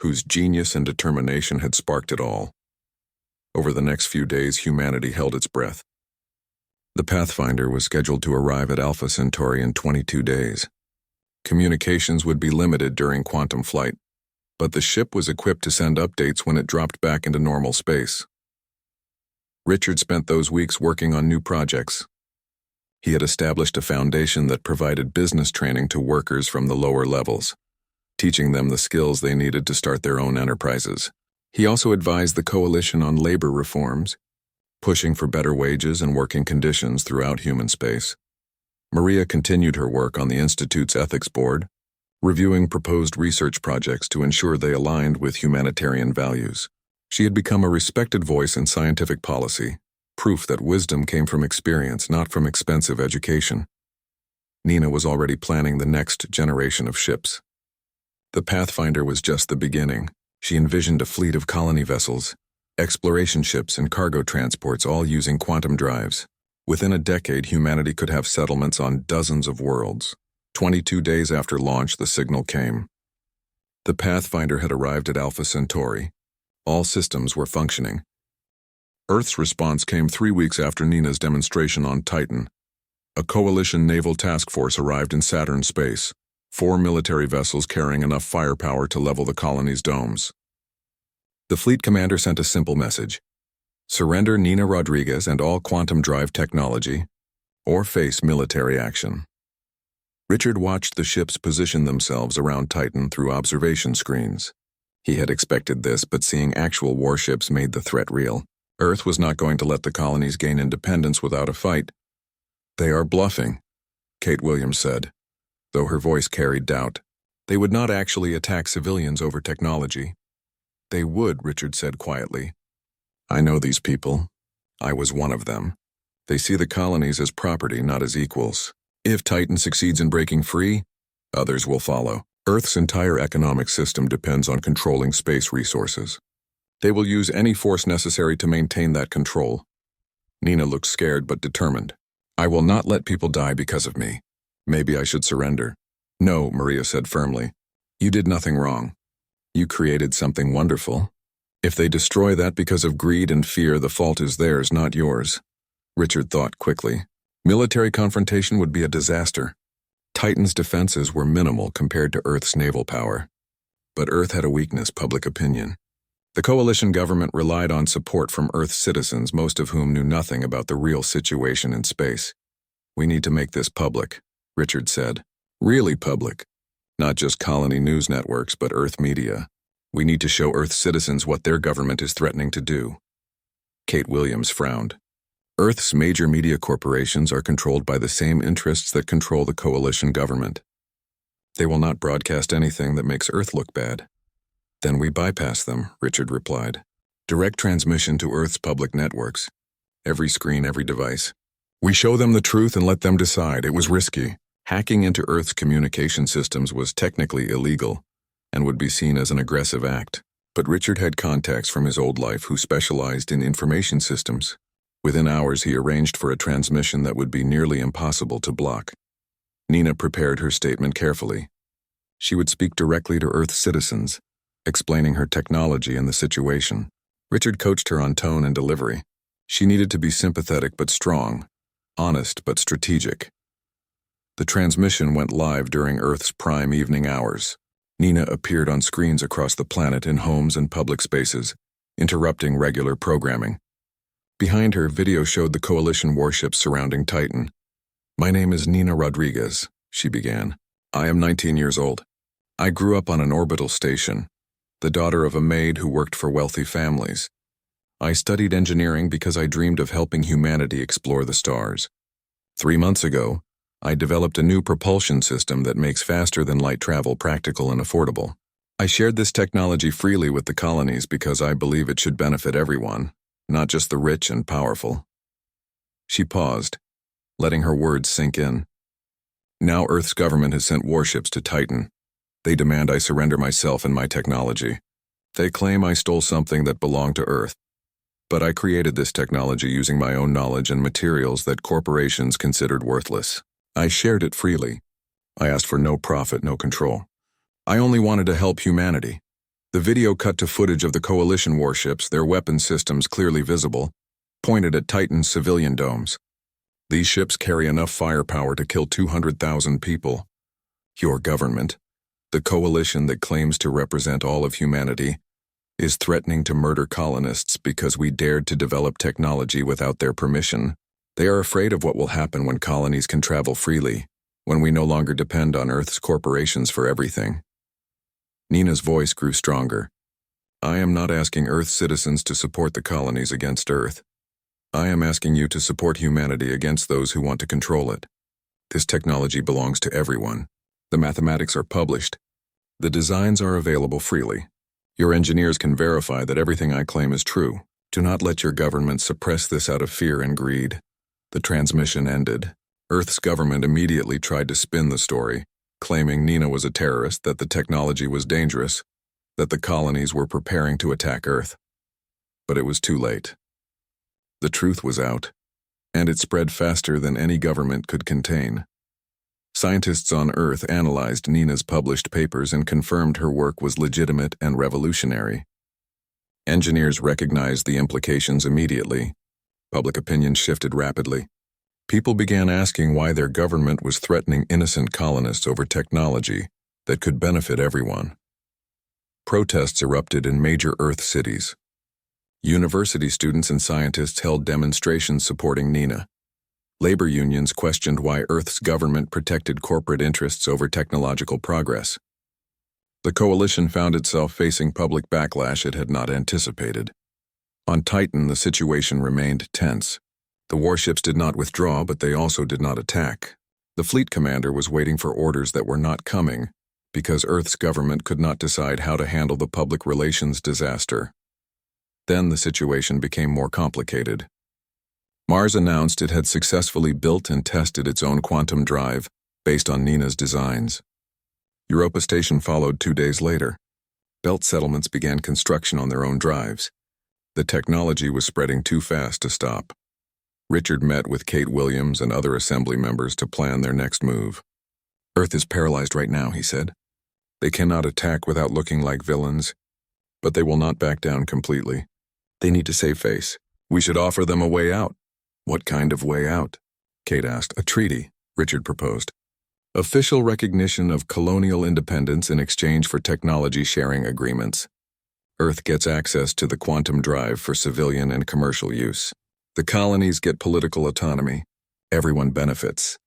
whose genius and determination had sparked it all. Over the next few days, humanity held its breath. The Pathfinder was scheduled to arrive at Alpha Centauri in 22 days. Communications would be limited during quantum flight, but the ship was equipped to send updates when it dropped back into normal space. Richard spent those weeks working on new projects. He had established a foundation that provided business training to workers from the lower levels, teaching them the skills they needed to start their own enterprises. He also advised the coalition on labor reforms, pushing for better wages and working conditions throughout human space. Maria continued her work on the Institute's ethics board, reviewing proposed research projects to ensure they aligned with humanitarian values. She had become a respected voice in scientific policy, proof that wisdom came from experience, not from expensive education. Nina was already planning the next generation of ships. The Pathfinder was just the beginning. She envisioned a fleet of colony vessels, exploration ships and cargo transports, all using quantum drives. Within a decade, humanity could have settlements on dozens of worlds. 22 days after launch, the signal came. The Pathfinder had arrived at Alpha Centauri. All systems were functioning. Earth's response came 3 weeks after Nina's demonstration on Titan. A coalition naval task force arrived in Saturn space, 4 military vessels carrying enough firepower to level the colony's domes. The fleet commander sent a simple message. Surrender Nina Rodriguez and all quantum drive technology, or face military action. Richard watched the ships position themselves around Titan through observation screens. He had expected this, but seeing actual warships made the threat real. Earth was not going to let the colonies gain independence without a fight. They are bluffing, Kate Williams said, though her voice carried doubt. They would not actually attack civilians over technology. They would, Richard said quietly. I know these people. I was one of them. They see the colonies as property, not as equals. If Titan succeeds in breaking free, others will follow. Earth's entire economic system depends on controlling space resources. They will use any force necessary to maintain that control. Nina looked scared but determined. I will not let people die because of me. Maybe I should surrender. No, Maria said firmly. You did nothing wrong. You created something wonderful. If they destroy that because of greed and fear, the fault is theirs, not yours. Richard thought quickly. Military confrontation would be a disaster. Titan's defenses were minimal compared to Earth's naval power. But Earth had a weakness: public opinion. The coalition government relied on support from Earth's citizens, most of whom knew nothing about the real situation in space. We need to make this public, Richard said. Really public. Not just colony news networks, but Earth media. We need to show Earth citizens what their government is threatening to do. Kate Williams frowned. Earth's major media corporations are controlled by the same interests that control the coalition government. They will not broadcast anything that makes Earth look bad. Then we bypass them, Richard replied. Direct transmission to Earth's public networks. Every screen, every device. We show them the truth and let them decide. It was risky. Hacking into Earth's communication systems was technically illegal and would be seen as an aggressive act. But Richard had contacts from his old life who specialized in information systems. Within hours, he arranged for a transmission that would be nearly impossible to block. Nina prepared her statement carefully. She would speak directly to Earth's citizens, explaining her technology and the situation. Richard coached her on tone and delivery. She needed to be sympathetic but strong, honest but strategic. The transmission went live during Earth's prime evening hours. Nina appeared on screens across the planet in homes and public spaces, interrupting regular programming. Behind her, video showed the coalition warships surrounding Titan. My name is Nina Rodriguez, she began. I am 19 years old. I grew up on an orbital station, the daughter of a maid who worked for wealthy families. I studied engineering because I dreamed of helping humanity explore the stars. 3 months ago, I developed a new propulsion system that makes faster-than-light travel practical and affordable. I shared this technology freely with the colonies because I believe it should benefit everyone, not just the rich and powerful. She paused, letting her words sink in. Now Earth's government has sent warships to Titan. They demand I surrender myself and my technology. They claim I stole something that belonged to Earth. But I created this technology using my own knowledge and materials that corporations considered worthless. I shared it freely. I asked for no profit, no control. I only wanted to help humanity. The video cut to footage of the coalition warships, their weapon systems clearly visible, pointed at Titan's civilian domes. These ships carry enough firepower to kill 200,000 people. Your government, the coalition that claims to represent all of humanity, is threatening to murder colonists because we dared to develop technology without their permission. They are afraid of what will happen when colonies can travel freely, when we no longer depend on Earth's corporations for everything. Nina's voice grew stronger. I am not asking Earth's citizens to support the colonies against Earth. I am asking you to support humanity against those who want to control it. This technology belongs to everyone. The mathematics are published. The designs are available freely. Your engineers can verify that everything I claim is true. Do not let your government suppress this out of fear and greed. The transmission ended. Earth's government immediately tried to spin the story, claiming Nina was a terrorist, that the technology was dangerous, that the colonies were preparing to attack Earth. But it was too late. The truth was out, and it spread faster than any government could contain. Scientists on Earth analyzed Nina's published papers and confirmed her work was legitimate and revolutionary. Engineers recognized the implications immediately. Public opinion shifted rapidly. People began asking why their government was threatening innocent colonists over technology that could benefit everyone. Protests erupted in major Earth cities. University students and scientists held demonstrations supporting Nina. Labor unions questioned why Earth's government protected corporate interests over technological progress. The coalition found itself facing public backlash it had not anticipated. On Titan, the situation remained tense. The warships did not withdraw, but they also did not attack. The fleet commander was waiting for orders that were not coming, because Earth's government could not decide how to handle the public relations disaster. Then the situation became more complicated. Mars announced it had successfully built and tested its own quantum drive based on Nina's designs. Europa Station followed 2 days later. Belt settlements began construction on their own drives. The technology was spreading too fast to stop. Richard met with Kate Williams and other assembly members to plan their next move. Earth is paralyzed right now, he said. They cannot attack without looking like villains, but they will not back down completely. They need to save face. We should offer them a way out. What kind of way out? Kate asked. A treaty, Richard proposed. Official recognition of colonial independence in exchange for technology sharing agreements. Earth gets access to the quantum drive for civilian and commercial use. The colonies get political autonomy. Everyone benefits.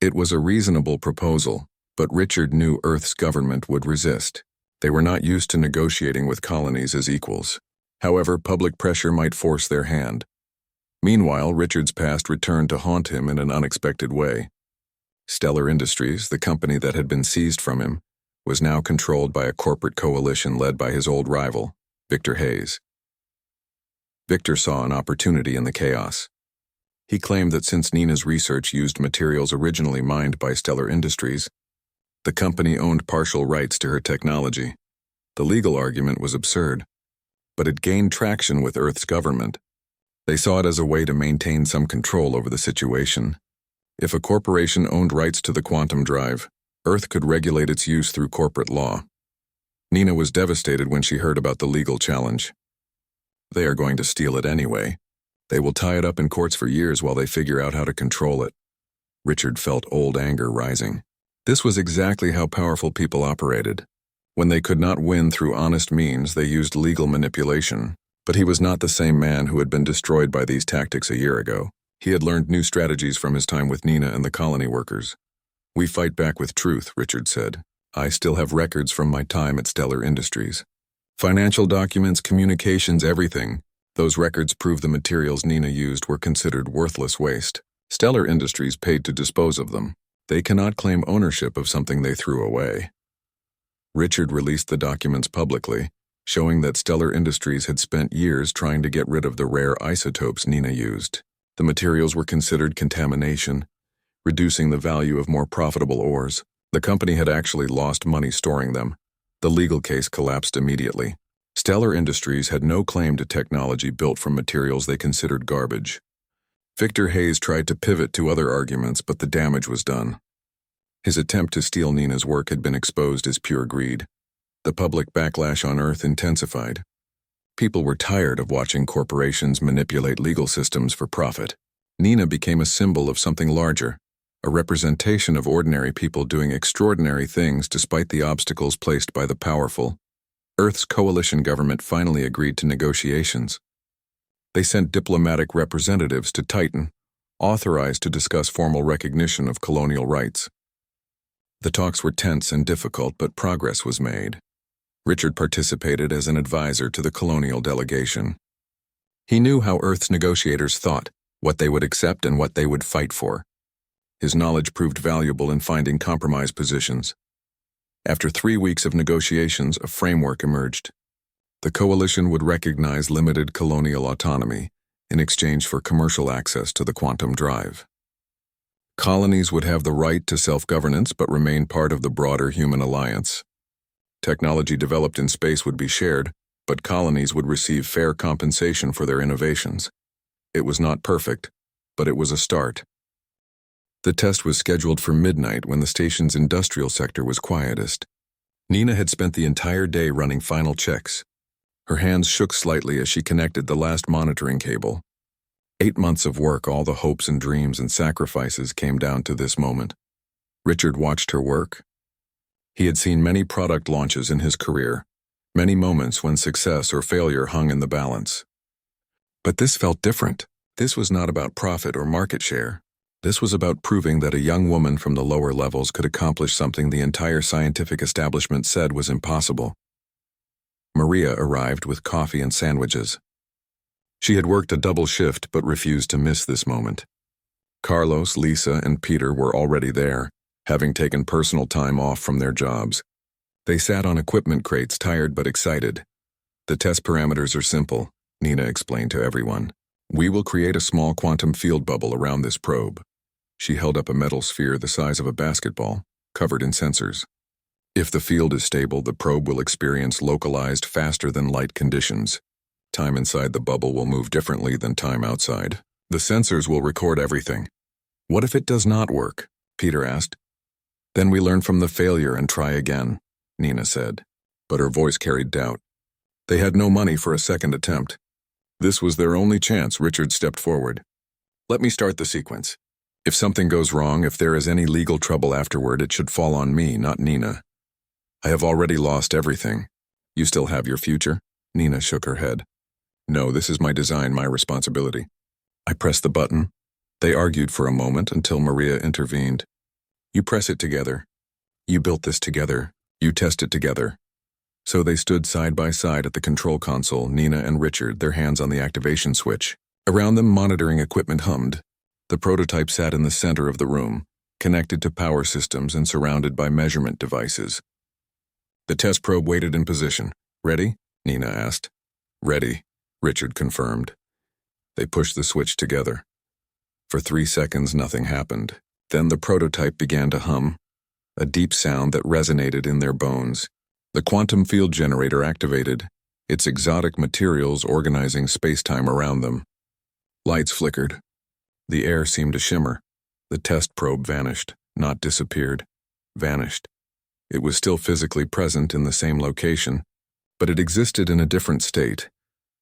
It was a reasonable proposal, but Richard knew Earth's government would resist. They were not used to negotiating with colonies as equals. However, public pressure might force their hand. Meanwhile, Richard's past returned to haunt him in an unexpected way. Stellar Industries, the company that had been seized from him, was now controlled by a corporate coalition led by his old rival, Victor Hayes. Victor saw an opportunity in the chaos. He claimed that since Nina's research used materials originally mined by Stellar Industries, the company owned partial rights to her technology. The legal argument was absurd, but it gained traction with Earth's government. They saw it as a way to maintain some control over the situation. If a corporation owned rights to the quantum drive, Earth could regulate its use through corporate law. Nina was devastated when she heard about the legal challenge. They are going to steal it anyway. They will tie it up in courts for years while they figure out how to control it. Richard felt old anger rising. This was exactly how powerful people operated. When they could not win through honest means, they used legal manipulation. But he was not the same man who had been destroyed by these tactics a year ago. He had learned new strategies from his time with Nina and the colony workers. We fight back with truth, Richard said. I still have records from my time at Stellar Industries. Financial documents, communications, everything. Those records prove the materials Nina used were considered worthless waste. Stellar Industries paid to dispose of them. They cannot claim ownership of something they threw away. Richard released the documents publicly, showing that Stellar Industries had spent years trying to get rid of the rare isotopes Nina used. The materials were considered contamination, reducing the value of more profitable ores. The company had actually lost money storing them. The legal case collapsed immediately. Stellar Industries had no claim to technology built from materials they considered garbage. Victor Hayes tried to pivot to other arguments, but the damage was done. His attempt to steal Nina's work had been exposed as pure greed. The public backlash on Earth intensified. People were tired of watching corporations manipulate legal systems for profit. Nina became a symbol of something larger, a representation of ordinary people doing extraordinary things despite the obstacles placed by the powerful. Earth's coalition government finally agreed to negotiations. They sent diplomatic representatives to Titan, authorized to discuss formal recognition of colonial rights. The talks were tense and difficult, but progress was made. Richard participated as an advisor to the colonial delegation. He knew how Earth's negotiators thought, what they would accept and what they would fight for. His knowledge proved valuable in finding compromise positions. After 3 weeks of negotiations, a framework emerged. The coalition would recognize limited colonial autonomy in exchange for commercial access to the quantum drive. Colonies would have the right to self-governance but remain part of the broader human alliance. Technology developed in space would be shared, but colonies would receive fair compensation for their innovations. It was not perfect, but it was a start. The test was scheduled for midnight when the station's industrial sector was quietest. Nina had spent the entire day running final checks. Her hands shook slightly as she connected the last monitoring cable. 8 months of work, all the hopes and dreams and sacrifices came down to this moment. Richard watched her work. He had seen many product launches in his career, many moments when success or failure hung in the balance. But this felt different. This was not about profit or market share. This was about proving that a young woman from the lower levels could accomplish something the entire scientific establishment said was impossible. Maria arrived with coffee and sandwiches. She had worked a double shift but refused to miss this moment. Carlos, Lisa, and Peter were already there, having taken personal time off from their jobs. They sat on equipment crates, tired but excited. The test parameters are simple, Nina explained to everyone. We will create a small quantum field bubble around this probe. She held up a metal sphere the size of a basketball, covered in sensors. If the field is stable, the probe will experience localized, faster-than-light conditions. Time inside the bubble will move differently than time outside. The sensors will record everything. What if it does not work? Peter asked. Then we learn from the failure and try again, Nina said, but her voice carried doubt. They had no money for a second attempt. This was their only chance. Richard stepped forward. Let me start the sequence. If something goes wrong, if there is any legal trouble afterward, it should fall on me, not Nina. I have already lost everything. You still have your future? Nina shook her head. No, this is my design, my responsibility. I pressed the button. They argued for a moment until Maria intervened. You press it together. You built this together. You test it together. So they stood side by side at the control console, Nina and Richard, their hands on the activation switch. Around them, monitoring equipment hummed. The prototype sat in the center of the room, connected to power systems and surrounded by measurement devices. The test probe waited in position. Ready? Nina asked. Ready, Richard confirmed. They pushed the switch together. For 3 seconds, nothing happened. Then the prototype began to hum, a deep sound that resonated in their bones. The quantum field generator activated, its exotic materials organizing space-time around them. Lights flickered. The air seemed to shimmer. The test probe vanished, not disappeared. Vanished. It was still physically present in the same location, but it existed in a different state,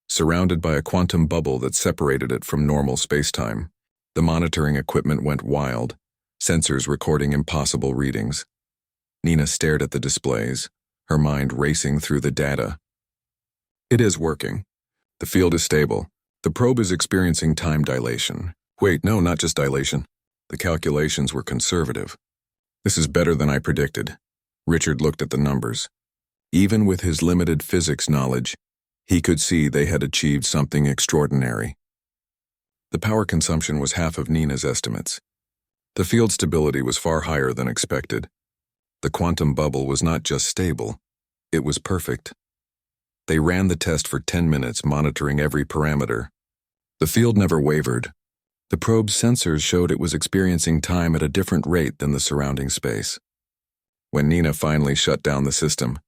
surrounded by a quantum bubble that separated it from normal space-time. The monitoring equipment went wild, sensors recording impossible readings. Nina stared at the displays, her mind racing through the data. It is working. The field is stable. The probe is experiencing time dilation. Wait, no, not just dilation. The calculations were conservative. This is better than I predicted. Richard looked at the numbers. Even with his limited physics knowledge, he could see they had achieved something extraordinary. The power consumption was half of Nina's estimates. The field stability was far higher than expected. The quantum bubble was not just stable, it was perfect. They ran the test for 10 minutes, monitoring every parameter. The field never wavered. The probe's sensors showed it was experiencing time at a different rate than the surrounding space. When Nina finally shut down the system,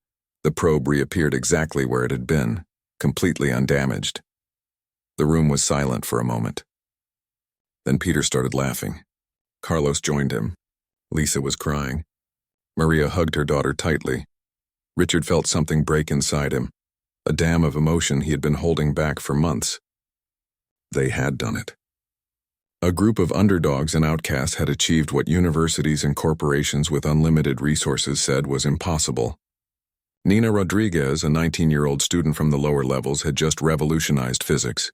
the probe reappeared exactly where it had been, completely undamaged. The room was silent for a moment. Then Peter started laughing. Carlos joined him. Lisa was crying. Maria hugged her daughter tightly. Richard felt something break inside him, a dam of emotion he had been holding back for months. They had done it. A group of underdogs and outcasts had achieved what universities and corporations with unlimited resources said was impossible. Nina Rodriguez, a 19-year-old student from the lower levels, had just revolutionized physics.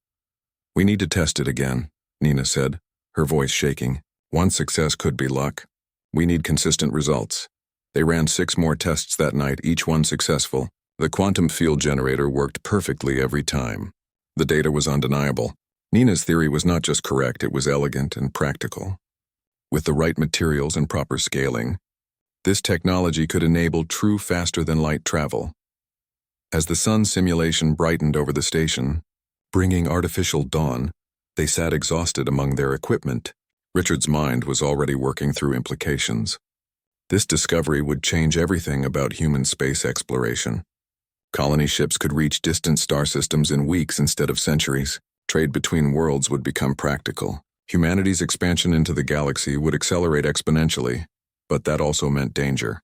We need to test it again, Nina said, her voice shaking. One success could be luck. We need consistent results. They ran 6 more tests that night, each one successful. The quantum field generator worked perfectly every time. The data was undeniable. Nina's theory was not just correct, it was elegant and practical. With the right materials and proper scaling, this technology could enable true faster-than-light travel. As the sun simulation brightened over the station, bringing artificial dawn, they sat exhausted among their equipment. Richard's mind was already working through implications. This discovery would change everything about human space exploration. Colony ships could reach distant star systems in weeks instead of centuries. Trade between worlds would become practical. Humanity's expansion into the galaxy would accelerate exponentially, but that also meant danger.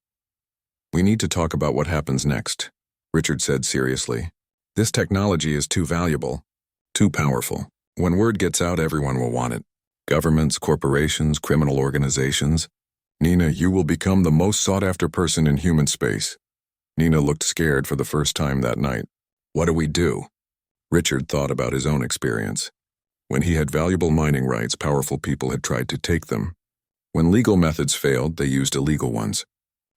We need to talk about what happens next, Richard said seriously. This technology is too valuable, too powerful. When word gets out, everyone will want it. Governments, corporations, criminal organizations. Nina, you will become the most sought-after person in human space. Nina looked scared for the first time that night. What do we do? Richard thought about his own experience. When he had valuable mining rights, powerful people had tried to take them. When legal methods failed, they used illegal ones.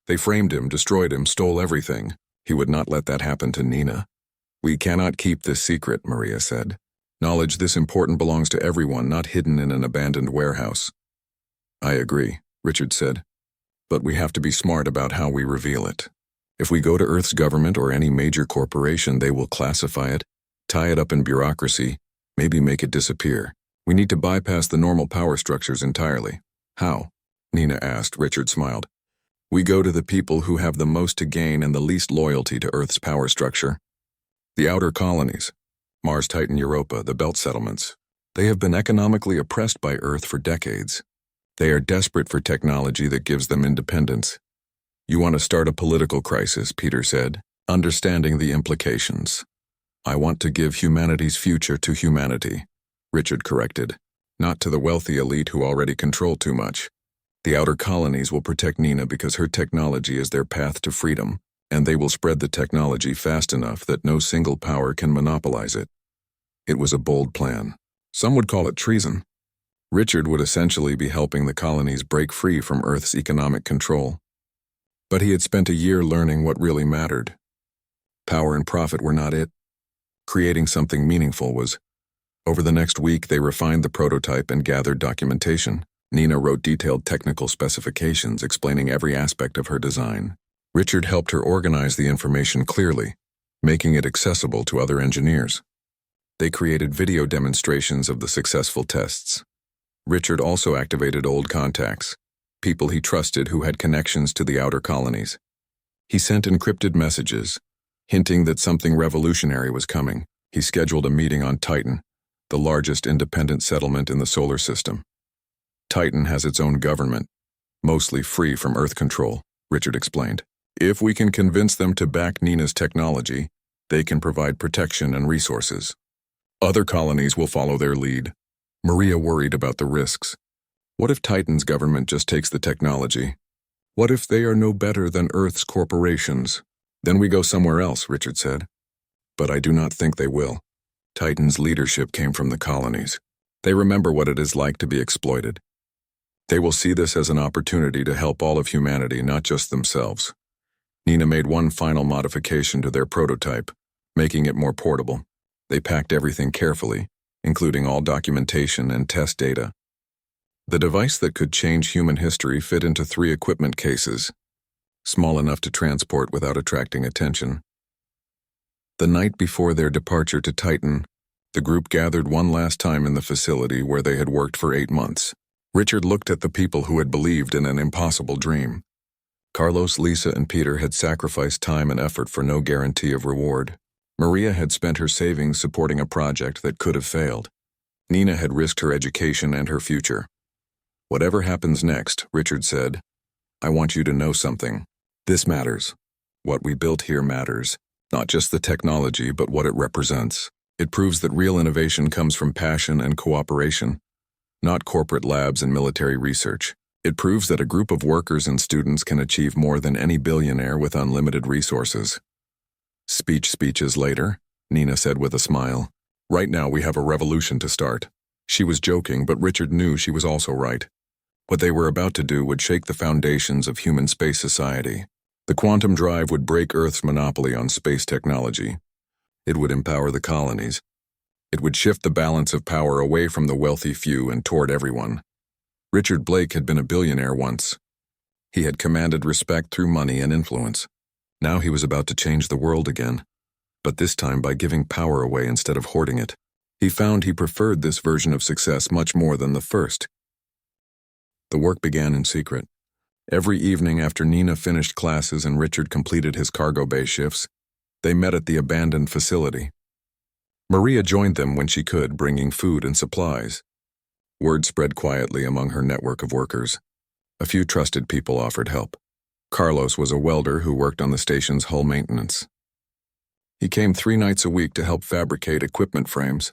They framed him, destroyed him, stole everything. He would not let that happen to Nina. We cannot keep this secret, Maria said. Knowledge this important belongs to everyone, not hidden in an abandoned warehouse. I agree, Richard said. But we have to be smart about how we reveal it. If we go to Earth's government or any major corporation, they will classify it, tie it up in bureaucracy, maybe make it disappear. We need to bypass the normal power structures entirely. How? Nina asked. Richard smiled. We go to the people who have the most to gain and the least loyalty to Earth's power structure. The outer colonies, Mars, Titan, Europa, the Belt settlements, they have been economically oppressed by Earth for decades. They are desperate for technology that gives them independence. You want to start a political crisis, Peter said, understanding the implications. I want to give humanity's future to humanity, Richard corrected, not to the wealthy elite who already control too much. The outer colonies will protect Nina because her technology is their path to freedom, and they will spread the technology fast enough that no single power can monopolize it. It was a bold plan. Some would call it treason. Richard would essentially be helping the colonies break free from Earth's economic control. But he had spent a year learning what really mattered. Power and profit were not it. Creating something meaningful was. Over the next week, they refined the prototype and gathered documentation. Nina wrote detailed technical specifications explaining every aspect of her design. Richard helped her organize the information clearly, making it accessible to other engineers. They created video demonstrations of the successful tests. Richard also activated old contacts, people he trusted who had connections to the outer colonies. He sent encrypted messages, hinting that something revolutionary was coming. He scheduled a meeting on Titan, the largest independent settlement in the solar system. Titan has its own government, mostly free from Earth control, Richard explained. If we can convince them to back Nina's technology, they can provide protection and resources. Other colonies will follow their lead. Maria worried about the risks. What if Titan's government just takes the technology? What if they are no better than Earth's corporations? Then we go somewhere else, Richard said. But I do not think they will. Titan's leadership came from the colonies. They remember what it is like to be exploited. They will see this as an opportunity to help all of humanity, not just themselves. Nina made one final modification to their prototype, making it more portable. They packed everything carefully, including all documentation and test data. The device that could change human history fit into 3 equipment cases, small enough to transport without attracting attention. The night before their departure to Titan, the group gathered one last time in the facility where they had worked for 8 months. Richard looked at the people who had believed in an impossible dream. Carlos, Lisa, and Peter had sacrificed time and effort for no guarantee of reward. Maria had spent her savings supporting a project that could have failed. Nina had risked her education and her future. Whatever happens next, Richard said, I want you to know something. This matters. What we built here matters. Not just the technology, but what it represents. It proves that real innovation comes from passion and cooperation, not corporate labs and military research. It proves that a group of workers and students can achieve more than any billionaire with unlimited resources. Speeches later, Nina said with a smile. Right now we have a revolution to start. She was joking, but Richard knew she was also right. What they were about to do would shake the foundations of human space society. The quantum drive would break Earth's monopoly on space technology. It would empower the colonies. It would shift the balance of power away from the wealthy few and toward everyone. Richard Blake had been a billionaire once. He had commanded respect through money and influence. Now he was about to change the world again, but this time by giving power away instead of hoarding it. He found he preferred this version of success much more than the first. The work began in secret. Every evening after Nina finished classes and Richard completed his cargo bay shifts, they met at the abandoned facility. Maria joined them when she could, bringing food and supplies. Word spread quietly among her network of workers. A few trusted people offered help. Carlos was a welder who worked on the station's hull maintenance. He came 3 nights a week to help fabricate equipment frames.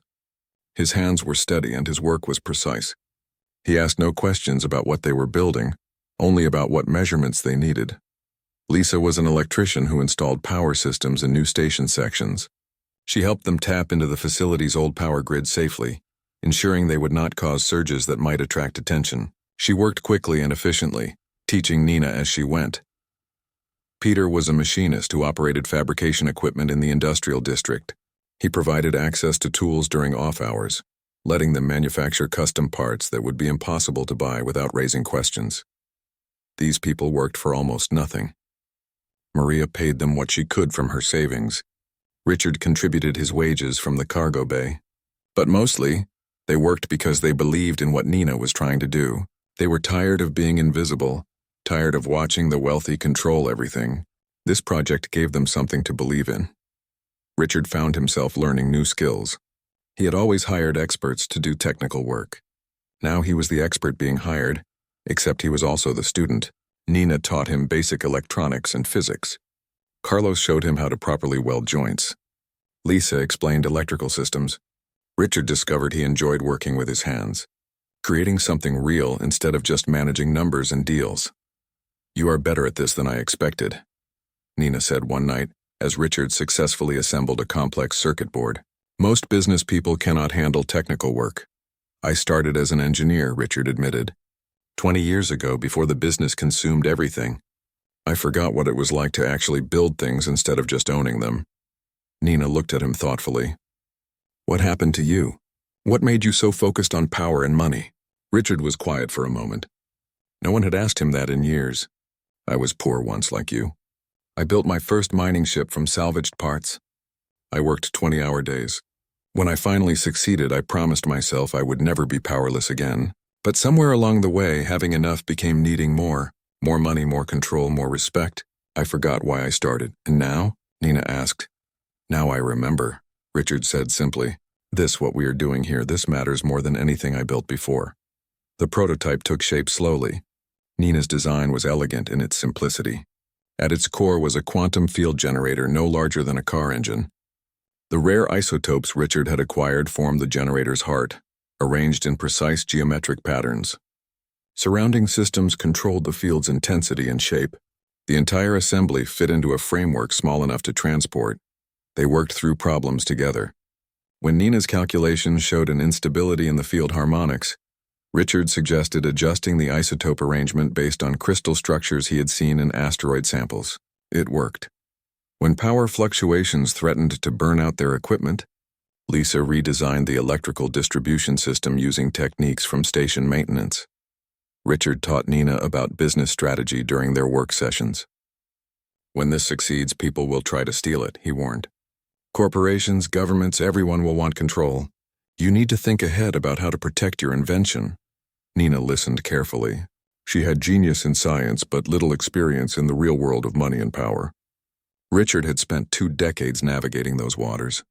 His hands were steady and his work was precise. He asked no questions about what they were building, only about what measurements they needed. Lisa was an electrician who installed power systems in new station sections. She helped them tap into the facility's old power grid safely, ensuring they would not cause surges that might attract attention. She worked quickly and efficiently, teaching Nina as she went. Peter was a machinist who operated fabrication equipment in the industrial district. He provided access to tools during off hours, letting them manufacture custom parts that would be impossible to buy without raising questions. These people worked for almost nothing. Maria paid them what she could from her savings. Richard contributed his wages from the cargo bay. But mostly, they worked because they believed in what Nina was trying to do. They were tired of being invisible Tired of watching the wealthy control everything, this project gave them something to believe in. Richard found himself learning new skills. He had always hired experts to do technical work. Now he was the expert being hired, except he was also the student. Nina taught him basic electronics and physics. Carlos showed him how to properly weld joints. Lisa explained electrical systems. Richard discovered he enjoyed working with his hands, creating something real instead of just managing numbers and deals. "You are better at this than I expected," Nina said one night as Richard successfully assembled a complex circuit board. "Most business people cannot handle technical work. I started as an engineer," Richard admitted. 20 years ago, before the business consumed everything. I forgot what it was like to actually build things instead of just owning them." Nina looked at him thoughtfully. "What happened to you? What made you so focused on power and money?" Richard was quiet for a moment. No one had asked him that in years. "I was poor once like you. I built my first mining ship from salvaged parts. I worked 20-hour days. When I finally succeeded, I promised myself I would never be powerless again. But somewhere along the way, having enough became needing more. More money, more control, more respect. I forgot why I started. And now?" Nina asked. "Now I remember," Richard said simply. "This, what we are doing here, this matters more than anything I built before." The prototype took shape slowly. Nina's design was elegant in its simplicity. At its core was a quantum field generator no larger than a car engine. The rare isotopes Richard had acquired formed the generator's heart, arranged in precise geometric patterns. Surrounding systems controlled the field's intensity and shape. The entire assembly fit into a framework small enough to transport. They worked through problems together. When Nina's calculations showed an instability in the field harmonics, Richard suggested adjusting the isotope arrangement based on crystal structures he had seen in asteroid samples. It worked. When power fluctuations threatened to burn out their equipment, Lisa redesigned the electrical distribution system using techniques from station maintenance. Richard taught Nina about business strategy during their work sessions. "When this succeeds, people will try to steal it," he warned. "Corporations, governments, everyone will want control. You need to think ahead about how to protect your invention." Nina listened carefully. She had genius in science but little experience in the real world of money and power. Richard had spent 2 decades navigating those waters.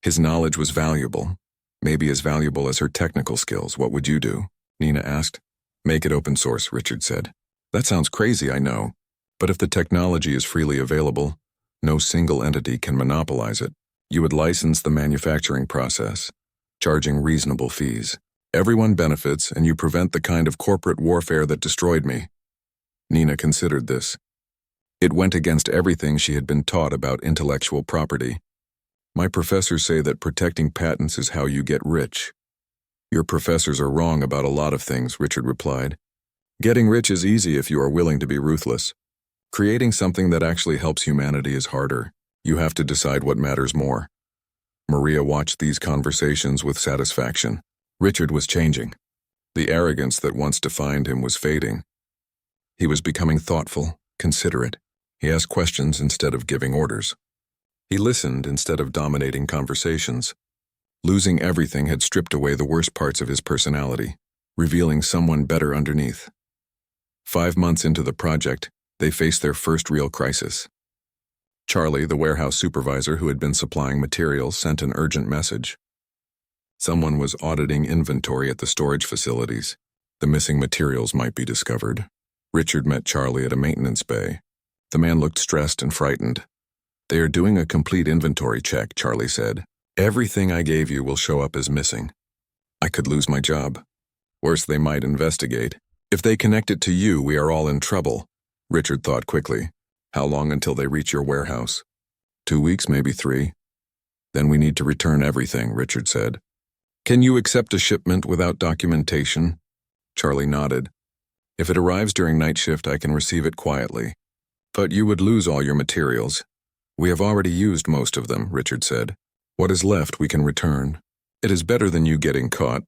His knowledge was valuable, maybe as valuable as her technical skills. "What would you do?" Nina asked. "Make it open source," Richard said. "That sounds crazy, I know. But if the technology is freely available, no single entity can monopolize it. You would license the manufacturing process, charging reasonable fees. Everyone benefits, and you prevent the kind of corporate warfare that destroyed me." Nina considered this. It went against everything she had been taught about intellectual property. "My professors say that protecting patents is how you get rich." "Your professors are wrong about a lot of things," Richard replied. "Getting rich is easy if you are willing to be ruthless. Creating something that actually helps humanity is harder. You have to decide what matters more." Maria watched these conversations with satisfaction. Richard was changing. The arrogance that once defined him was fading. He was becoming thoughtful, considerate. He asked questions instead of giving orders. He listened instead of dominating conversations. Losing everything had stripped away the worst parts of his personality, revealing someone better underneath. 5 months into the project, they faced their first real crisis. Charlie, the warehouse supervisor who had been supplying materials, sent an urgent message. Someone was auditing inventory at the storage facilities. The missing materials might be discovered. Richard met Charlie at a maintenance bay. The man looked stressed and frightened. "They are doing a complete inventory check," Charlie said. "Everything I gave you will show up as missing. I could lose my job. Worse, they might investigate. If they connect it to you, we are all in trouble." Richard thought quickly. "How long until they reach your warehouse?" 2 weeks, maybe 3. "Then we need to return everything," Richard said. "Can you accept a shipment without documentation?" Charlie nodded. "If it arrives during night shift, I can receive it quietly. But you would lose all your materials." "We have already used most of them," Richard said. "What is left we can return. It is better than you getting caught."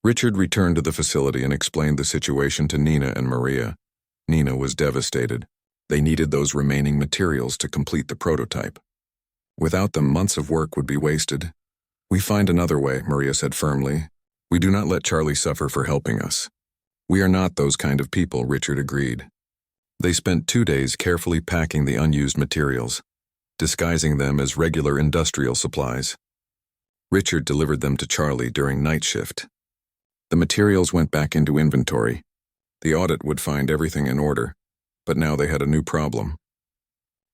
Richard returned to the facility and explained the situation to Nina and Maria. Nina was devastated. They needed those remaining materials to complete the prototype. Without them, months of work would be wasted. "We find another way," Maria said firmly. "We do not let Charlie suffer for helping us." "We are not those kind of people," Richard agreed. They spent 2 days carefully packing the unused materials, disguising them as regular industrial supplies. Richard delivered them to Charlie during night shift. The materials went back into inventory. The audit would find everything in order, but now they had a new problem.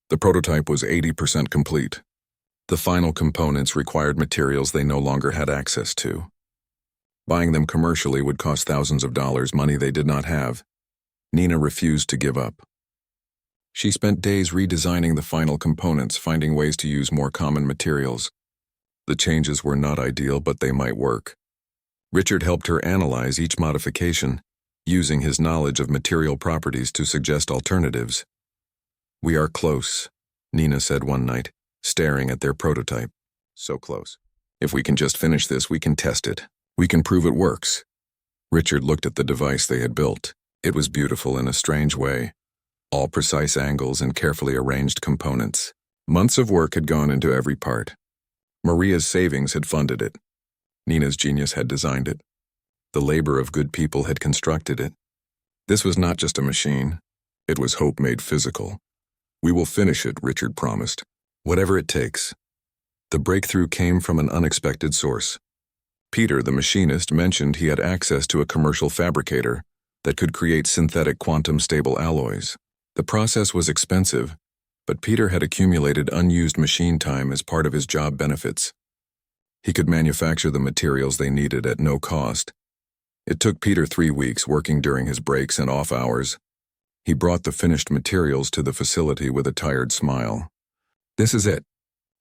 The prototype was 80% complete. The final components required materials they no longer had access to. Buying them commercially would cost thousands of dollars, money they did not have. Nina refused to give up. She spent days redesigning the final components, finding ways to use more common materials. The changes were not ideal, but they might work. Richard helped her analyze each modification, using his knowledge of material properties to suggest alternatives. "We are close," Nina said one night, staring at their prototype. "So close. If we can just finish this, we can test it. We can prove it works." Richard looked at the device they had built. It was beautiful in a strange way. All precise angles and carefully arranged components. Months of work had gone into every part. Maria's savings had funded it. Nina's genius had designed it. The labor of good people had constructed it. This was not just a machine. It was hope made physical. "We will finish it," Richard promised. "Whatever it takes." The breakthrough came from an unexpected source. Peter, the machinist, mentioned he had access to a commercial fabricator that could create synthetic quantum-stable alloys. The process was expensive, but Peter had accumulated unused machine time as part of his job benefits. He could manufacture the materials they needed at no cost. It took Peter 3 weeks, working during his breaks and off hours. He brought the finished materials to the facility with a tired smile. "This is it.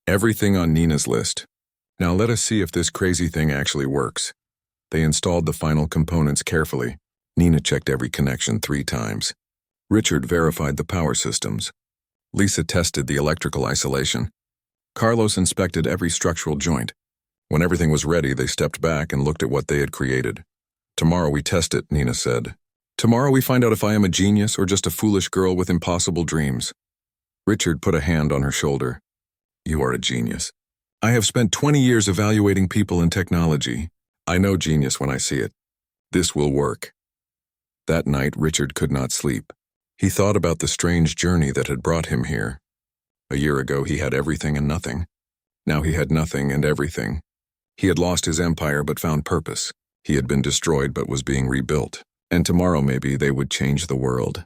Everything on Nina's list. Now let us see if this crazy thing actually works." They installed the final components carefully. Nina checked every connection 3 times. Richard verified the power systems. Lisa tested the electrical isolation. Carlos inspected every structural joint. When everything was ready, they stepped back and looked at what they had created. "Tomorrow we test it," Nina said. "Tomorrow we find out if I am a genius or just a foolish girl with impossible dreams." Richard put a hand on her shoulder. "You are a genius. I have spent 20 years evaluating people and technology. I know genius when I see it. This will work." That night, Richard could not sleep. He thought about the strange journey that had brought him here. A year ago, he had everything and nothing. Now he had nothing and everything. He had lost his empire but found purpose. He had been destroyed but was being rebuilt. And tomorrow maybe they would change the world.